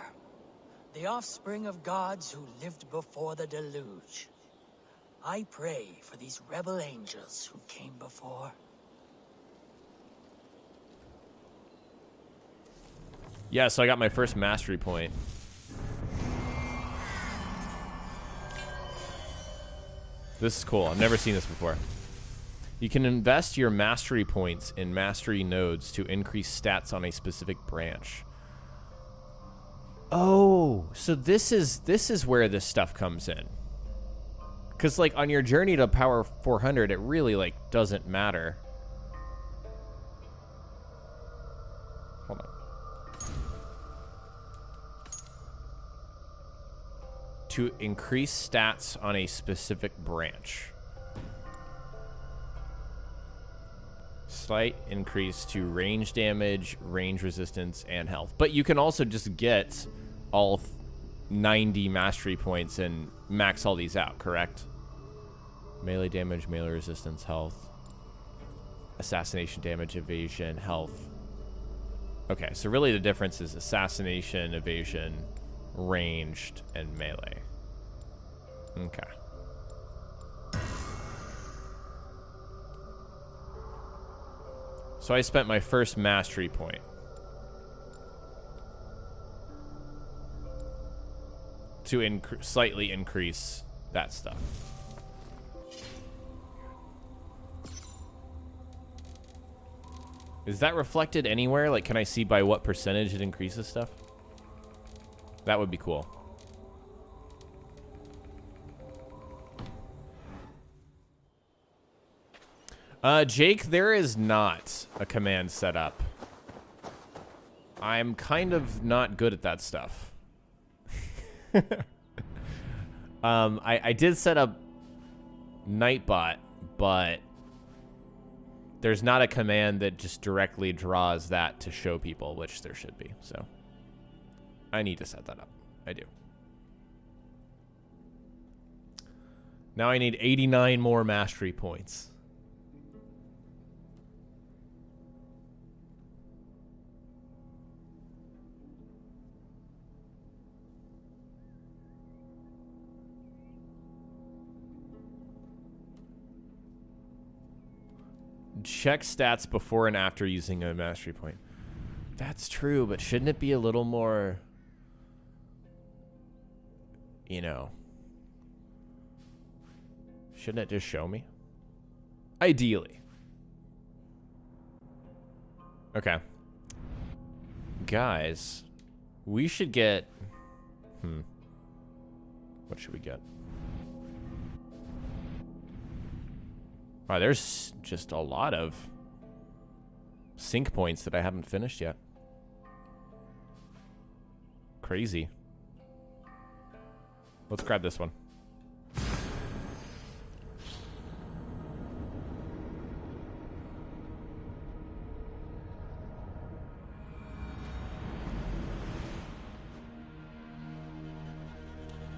The offspring of gods who lived before the deluge. I pray for these rebel angels who came before. Yeah, so I got my first mastery point. This is cool. I've never seen this before. You can invest your mastery points in mastery nodes to increase stats on a specific branch. Oh, so this is where this stuff comes in. Because, like, on your journey to power 400, it really, like, doesn't matter. Hold on. To increase stats on a specific branch. Slight increase to range damage, range resistance, and health. But you can also just get all 90 mastery points and max all these out, correct? Melee damage, melee resistance, health. Assassination damage, evasion, health. Okay, so really the difference is assassination, evasion, ranged, and melee. Okay. So I spent my first mastery point. To slightly increase that stuff. Is that reflected anywhere? Like, can I see by what percentage it increases stuff? That would be cool. Jake, there is not a command set up. I'm kind of not good at that stuff. I did set up Nightbot, but there's not a command that just directly draws that to show people, which there should be. So I need to set that up. I do. Now I need 89 more mastery points. Check stats before and after using a mastery point. That's true, but shouldn't it be a little more, you know, shouldn't it just show me? Ideally. Okay. Guys, we should get, what should we get? Wow, there's just a lot of sync points that I haven't finished yet. Crazy. Let's grab this one.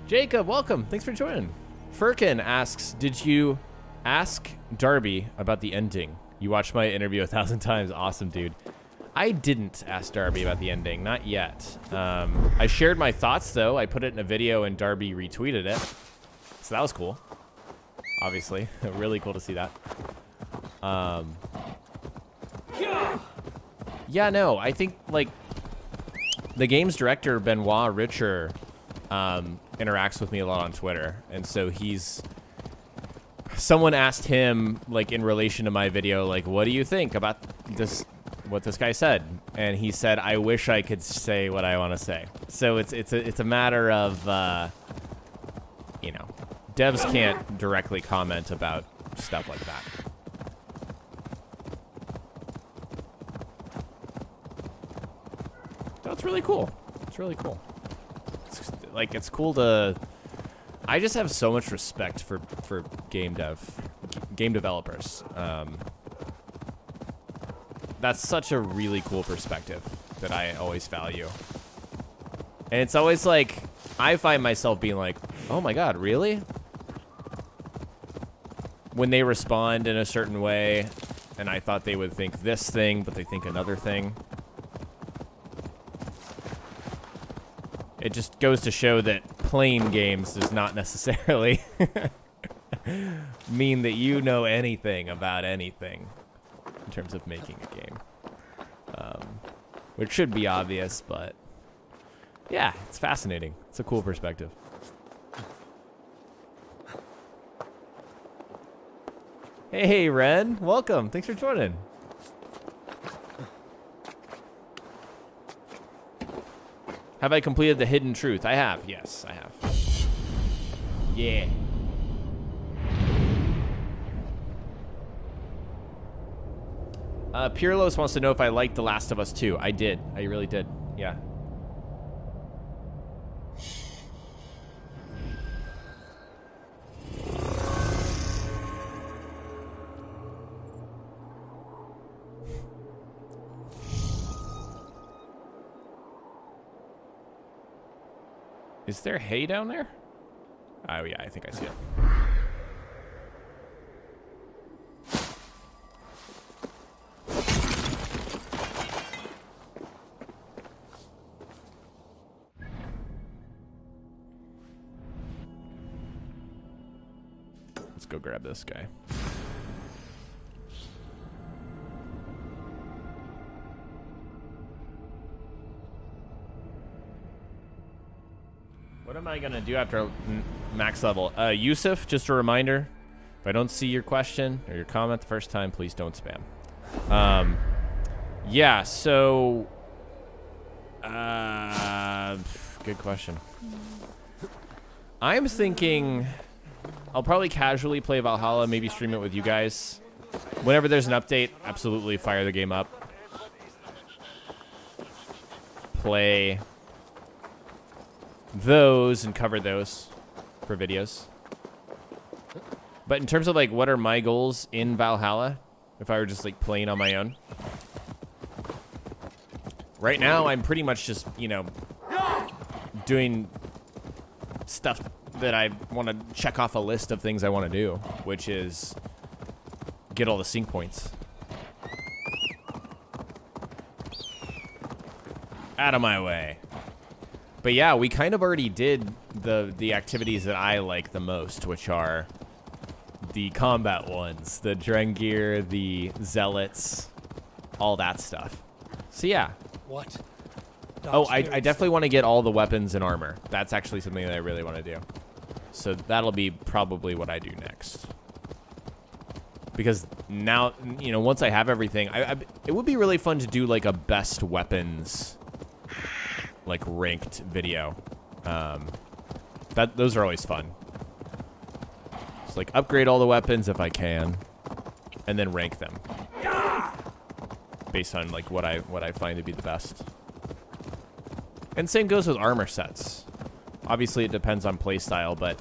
Jacob, welcome. Thanks for joining. Firkin asks, did you ask Darby about the ending? You watched my interview 1,000 times. Awesome, dude. I didn't ask Darby about the ending. Not yet. I shared my thoughts, though. I put it in a video, and Darby retweeted it. So that was cool. Obviously. Really cool to see that. Yeah, no. I think, like, the game's director, Benoit Richer, interacts with me a lot on Twitter. And so he's... Someone asked him, like, in relation to my video, like, what do you think about this, what this guy said? and he said, "I wish I could say what I want to say." So it's a matter of you know, devs can't directly comment about stuff like that. So it's really cool. It's really cool. It's cool to. I just have so much respect for game developers. That's such a really cool perspective that I always value. And it's always like, I find myself being like, oh my god, really? When they respond in a certain way, and I thought they would think this thing, but they think another thing. It just goes to show that playing games does not necessarily mean that you know anything about anything in terms of making a game. Which should be obvious, but yeah, it's fascinating. It's a cool perspective. Hey, Ren, welcome. Thanks for joining. Have I completed the hidden truth? I have. Yes, I have. Yeah. Pirlos wants to know if I liked The Last of Us 2. I did. I really did. Yeah. Is there hay down there? Oh, yeah, I think I see it. Let's go grab this guy. What am I gonna do after max level? Yusuf, just a reminder, if I don't see your question or your comment the first time, please don't spam. Yeah, so good question. I'm thinking I'll probably casually play Valhalla, maybe stream it with you guys. Whenever there's an update, absolutely fire the game up. Play those and cover those for videos. But in terms of like what are my goals in Valhalla, if I were just like playing on my own, right now I'm pretty much just, you know, doing stuff that I want to check off a list of things I want to do, which is get all the sync points. Out of my way. But yeah, we kind of already did the activities that I like the most, which are the combat ones, the Drengir, the Zealots, all that stuff. So yeah. What? Oh, I definitely want to get all the weapons and armor. That's actually something that I really want to do. So that'll be probably what I do next. Because now, you know, once I have everything, it would be really fun to do like a best weapons, like ranked video. Those are always fun. Just like upgrade all the weapons if I can, and then rank them based on like what I find to be the best. And same goes with armor sets. Obviously, it depends on playstyle, but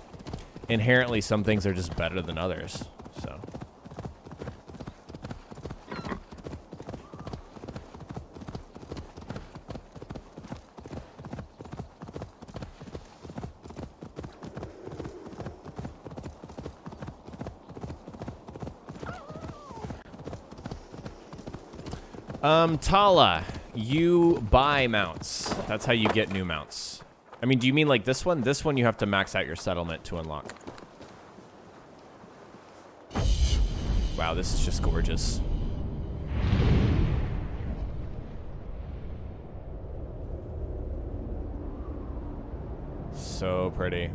inherently some things are just better than others. So. Tala, you buy mounts. That's how you get new mounts. I mean, do you mean like this one? This one you have to max out your settlement to unlock. Wow, this is just gorgeous. So pretty.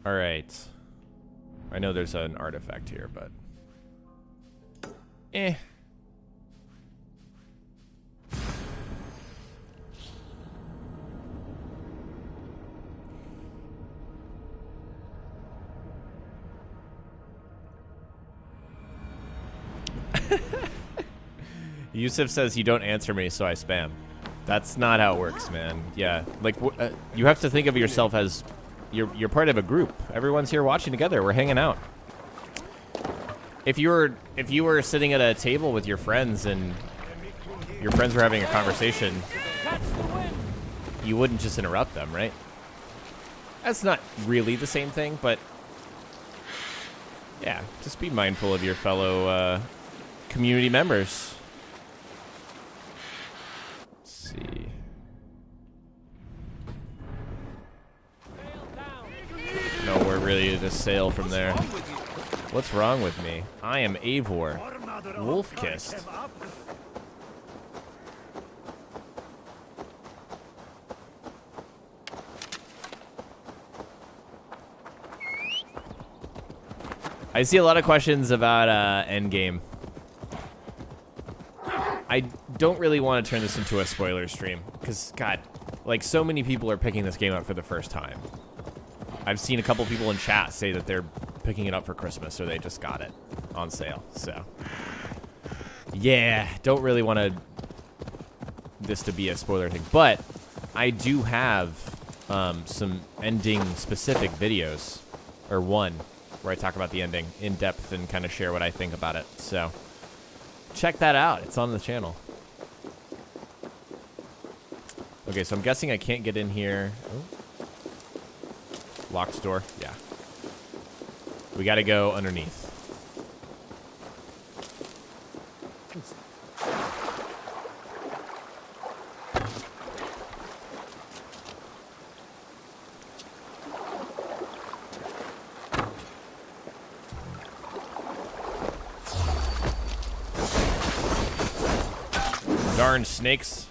All right. I know there's an artifact here, but Yusuf says you don't answer me, so I spam. That's not how it works, man. Yeah, like you have to think of yourself as you're part of a group. Everyone's here watching together. We're hanging out. If you were sitting at a table with your friends and your friends were having a conversation, you wouldn't just interrupt them, right? That's not really the same thing, but yeah, just be mindful of your fellow community members. Let's see. No, we're ready to sail from there. What's wrong with me? I am Eivor. Wolf-kissed. I see a lot of questions about endgame. I don't really want to turn this into a spoiler stream, because, God, like, so many people are picking this game up for the first time. I've seen a couple people in chat say that they're picking it up for Christmas, or they just got it on sale, so. Yeah, don't really want this to be a spoiler thing, but I do have some ending-specific videos, or one, where I talk about the ending in depth and kind of share what I think about it. So check that out. It's on the channel. Okay, so I'm guessing I can't get in here. Oh. Locked door. Yeah. We got to go underneath. Darn snakes.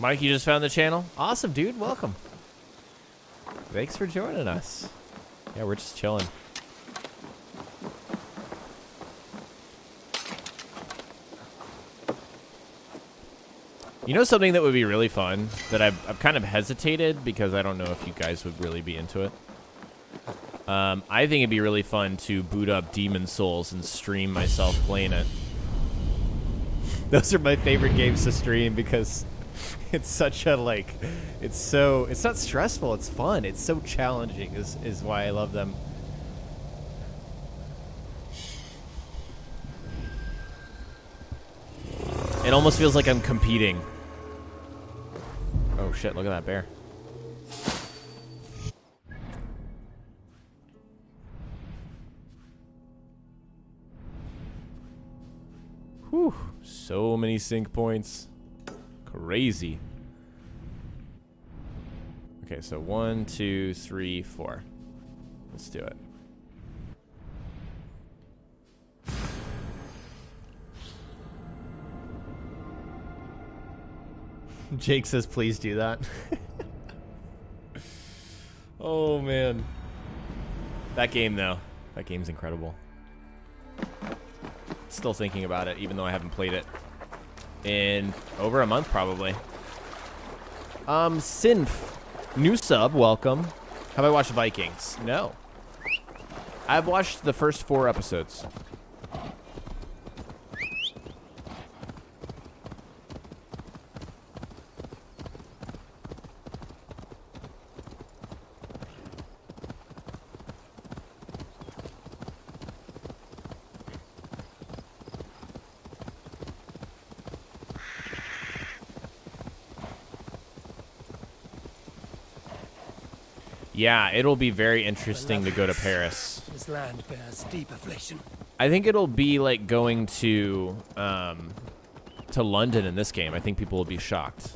Mike, you just found the channel? Awesome, dude. Welcome. Thanks for joining us. Yeah, we're just chilling. You know something that would be really fun that I've kind of hesitated because I don't know if you guys would really be into it. I think it'd be really fun to boot up Demon Souls and stream myself playing it. Those are my favorite games to stream because it's such a, like, it's not stressful, it's fun, it's so challenging is why I love them. It almost feels like I'm competing. Oh shit, look at that bear. Whew, so many sync points. Crazy. Okay, so 1, 2, 3, 4. Let's do it. Jake says, please do that. Oh, man. That game, though. That game's incredible. Still thinking about it, even though I haven't played it in over a month, probably. Synth. New sub, welcome. Have I watched Vikings? No. I've watched the first 4 episodes. Yeah, it'll be very interesting to go to Paris. This land bears deep affliction. I think it'll be like going to London in this game. I think people will be shocked.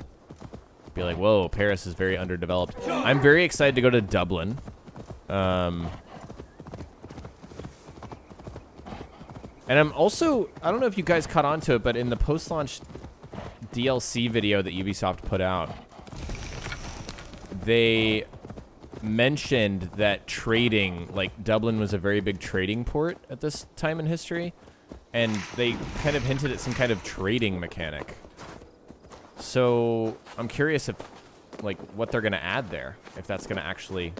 Be like, whoa, Paris is very underdeveloped. I'm very excited to go to Dublin. And I'm also, I don't know if you guys caught on to it, but in the post-launch DLC video that Ubisoft put out, they mentioned that trading, like Dublin was a very big trading port at this time in history, and they kind of hinted at some kind of trading mechanic. So I'm curious if, like, what they're gonna add there, if that's gonna actually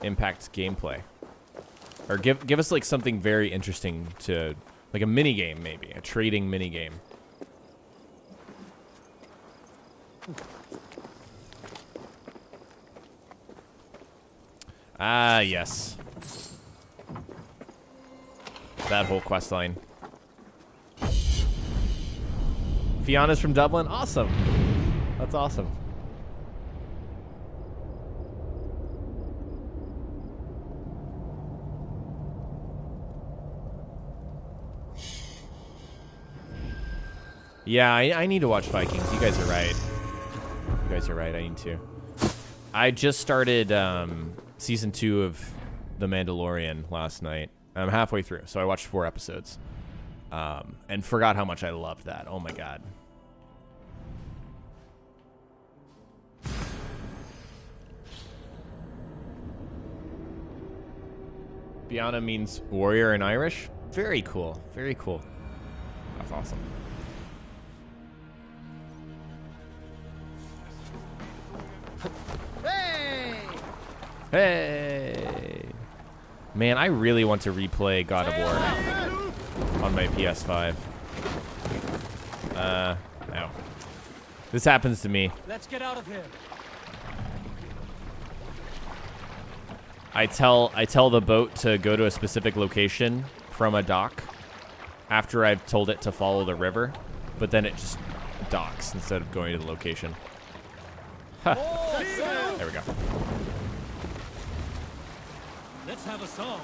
impact gameplay, or give us like something very interesting to, like a mini game, maybe a trading mini game. Ah, yes. That whole quest line. Fiona's from Dublin? Awesome. That's awesome. Yeah, I need to watch Vikings. You guys are right. You guys are right. I need to. I just started season 2 of The Mandalorian last night. I'm halfway through, so I watched 4 episodes. And forgot how much I loved that. Oh my god. Fiona means warrior in Irish? Very cool. Very cool. That's awesome. Hey! Man, I really want to replay God of War on my PS5. Ow. This happens to me. Let's get out of here. I tell the boat to go to a specific location from a dock after I've told it to follow the river, but then it just docks instead of going to the location. Huh. There we go. Let's have a song.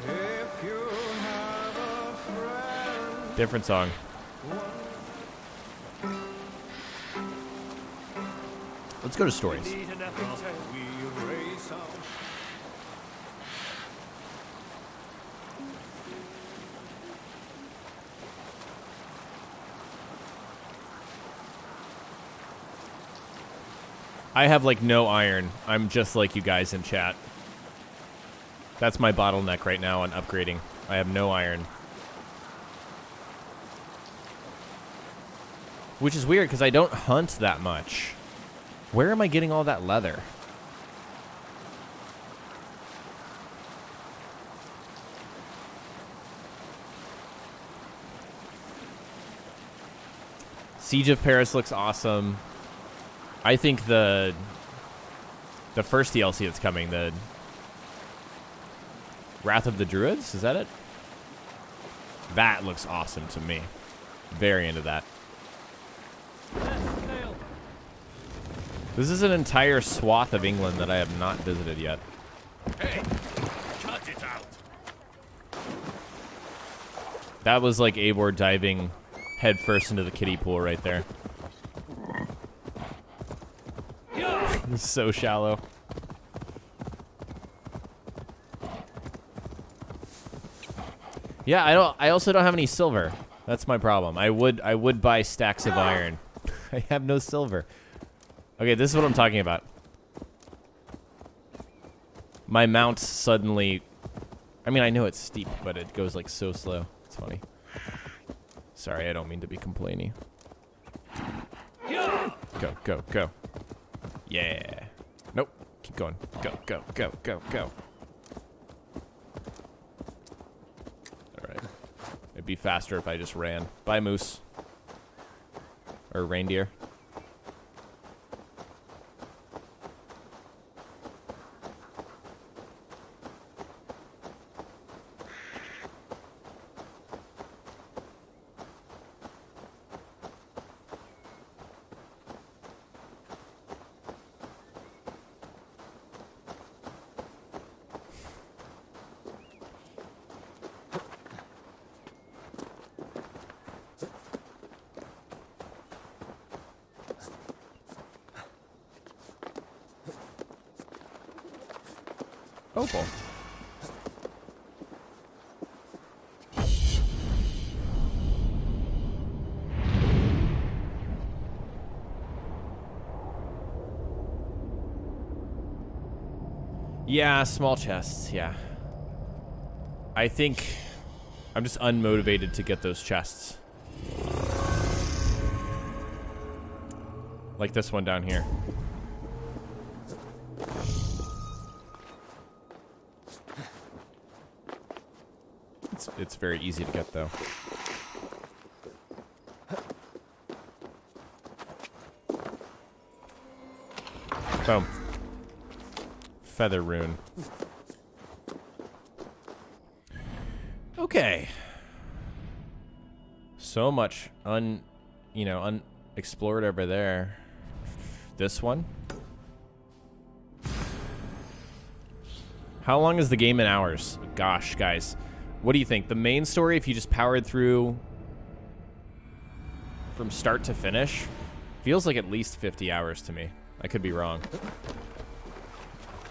If you have a friend. Different song. Let's go to stories. I have like no iron. I'm just like you guys in chat. That's my bottleneck right now on upgrading. I have no iron. Which is weird because I don't hunt that much. Where am I getting all that leather? Siege of Paris looks awesome. I think the first DLC that's coming, the Wrath of the Druids, is that it? That looks awesome to me. Very into that. This is an entire swath of England that I have not visited yet. Hey, cut it out. That was like Eivor diving headfirst into the kiddie pool right there. It's so shallow. Yeah, I also don't have any silver. That's my problem. I would buy stacks of iron. I have no silver. Okay, this is what I'm talking about. My mount suddenly, I mean, I know it's steep, but it goes like so slow. It's funny. Sorry, I don't mean to be complaining. Go, go, go. Yeah. Nope. Keep going. Go, go, go, go, go. Alright. It'd be faster if I just ran. Bye, moose. Or reindeer. Opal. Yeah, small chests, yeah. I think I'm just unmotivated to get those chests. Like this one down here. It's very easy to get, though. Boom. Feather rune. Okay. So much unexplored over there. This one. How long is the game in hours? Gosh, guys. What do you think? The main story, if you just powered through from start to finish, feels like at least 50 hours to me. I could be wrong.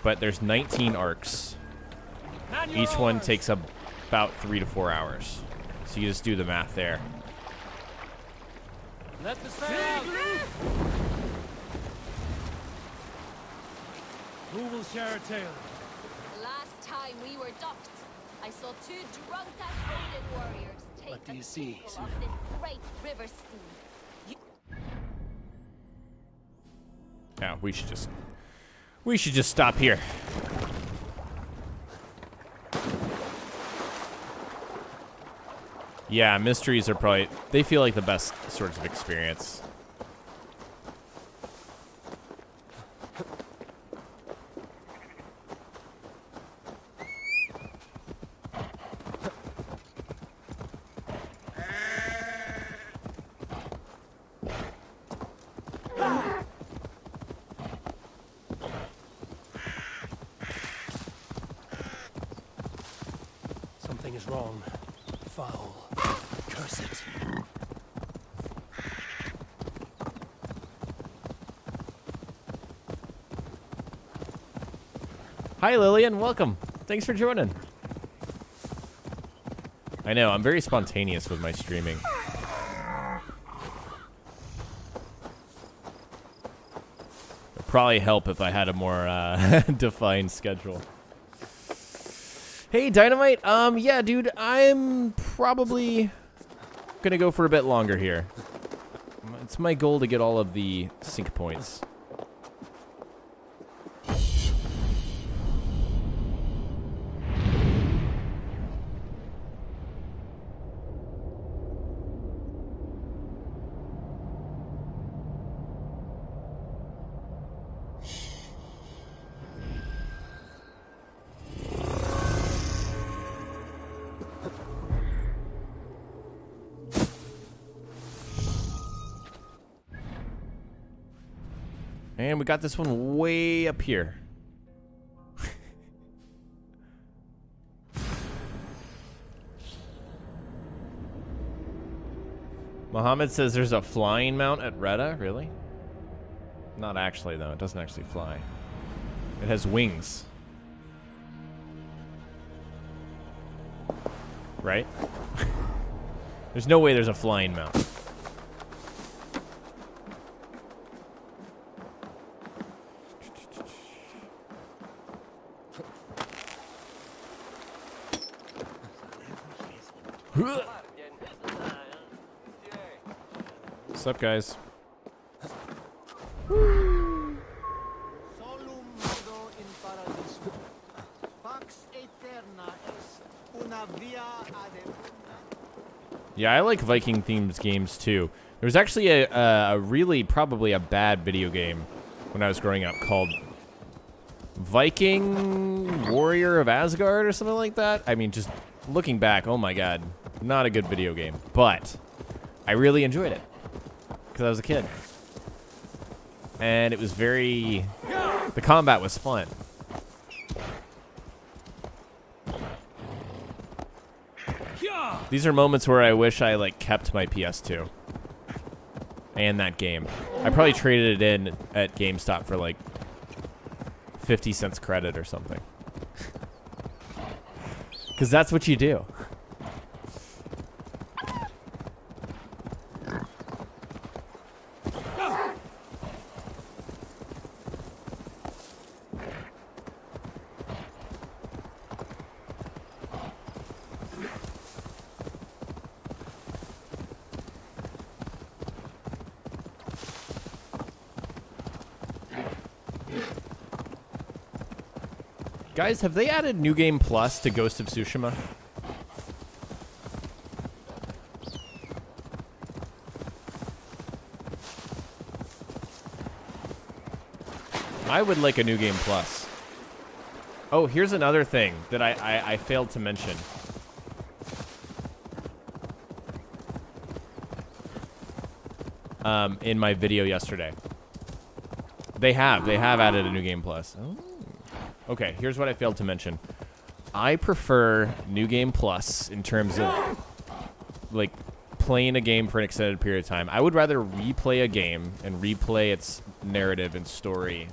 But there's 19 arcs. Each one takes about 3 to 4 hours. So you just do the math there. Let the sail out. Who will share a tale? Last time we were docked, I saw 2 drunk-ass Odin warriors take What do you the see, people Sue? of this great river steam. Yeah, we should just stop here. Yeah, mysteries are probably, they feel like the best sorts of experience. Something is wrong. Foul. Curse it. Hi, Lillian. Welcome. Thanks for joining. I know, I'm very spontaneous with my streaming. It'd probably help if I had a more defined schedule. Hey, Dynamite. Yeah, dude, I'm probably gonna go for a bit longer here. It's my goal to get all of the sync points. And we got this one way up here. Mohammed says there's a flying mount at Retta. Really? Not actually, though. It doesn't actually fly. It has wings. Right? There's no way there's a flying mount. What's up, guys? Yeah, I like Viking themed games too. There was actually a really probably a bad video game when I was growing up called Viking Warrior of Asgard or something like that. I mean, just looking back, oh my god, not a good video game, but I really enjoyed it because I was a kid. And it was the combat was fun. These are moments where I wish I like kept my PS2 and that game. I probably traded it in at GameStop for like 50 cents credit or something. Because that's what you do. Guys, have they added New Game Plus to Ghost of Tsushima? I would like a New Game Plus. Oh, here's another thing that I failed to mention. In my video yesterday. They have added a New Game Plus. Oh. Okay, here's what I failed to mention. I prefer New Game Plus in terms of, like, playing a game for an extended period of time. I would rather replay a game and replay its narrative and story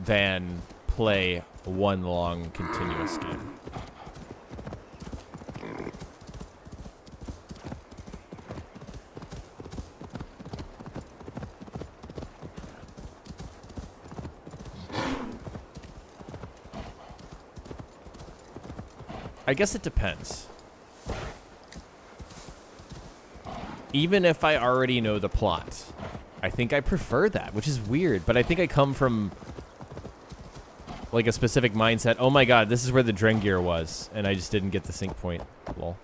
than play one long, continuous game. I guess it depends. Even if I already know the plot, I think I prefer that, which is weird, but I think I come from like a specific mindset. Oh my god, this is where the Reindeer was, and I just didn't get the sync point. Lol.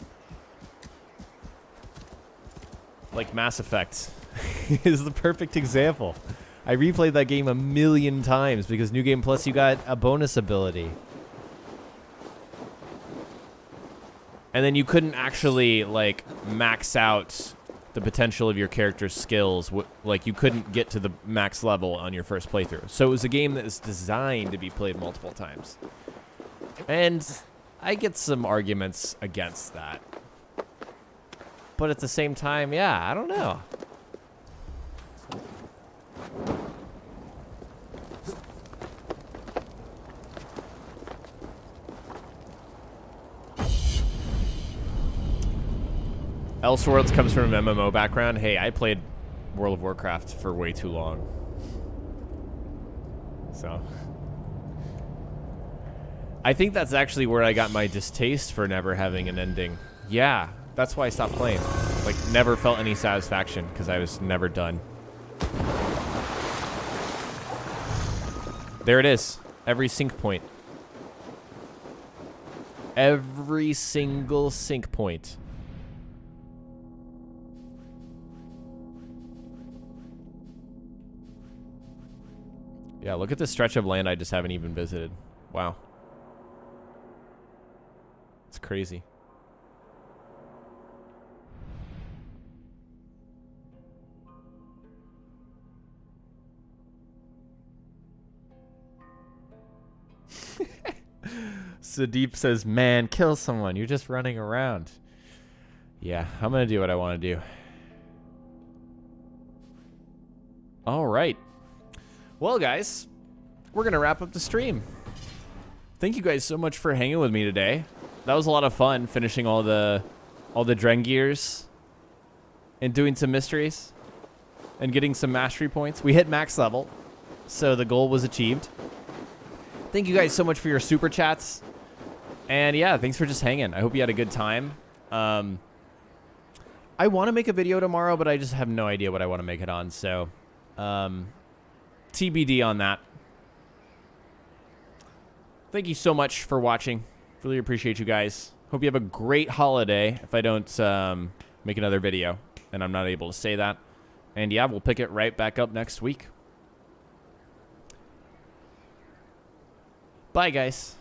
Like Mass Effect is the perfect example. I replayed that game 1,000,000 times because New Game Plus, you got a bonus ability. And then you couldn't actually, like, max out the potential of your character's skills. Like, you couldn't get to the max level on your first playthrough. So it was a game that was designed to be played multiple times. And I get some arguments against that. But at the same time, yeah, I don't know. Elseworlds comes from an MMO background. Hey, I played World of Warcraft for way too long. So I think that's actually where I got my distaste for never having an ending. Yeah, that's why I stopped playing. Like, never felt any satisfaction because I was never done. There it is. Every sync point. Every single sync point. Yeah, look at this stretch of land I just haven't even visited. Wow. It's crazy. Sadeep says, man, kill someone. You're just running around. Yeah, I'm going to do what I want to do. All right. Well, guys, we're going to wrap up the stream. Thank you guys so much for hanging with me today. That was a lot of fun, finishing all the Reindeers and doing some mysteries and getting some mastery points. We hit max level, so the goal was achieved. Thank you guys so much for your super chats. And yeah, thanks for just hanging. I hope you had a good time. I want to make a video tomorrow, but I just have no idea what I want to make it on, so TBD on that. Thank you so much for watching. Really appreciate you guys. Hope you have a great holiday if I don't make another video and I'm not able to say that. And yeah, we'll pick it right back up next week. Bye, guys.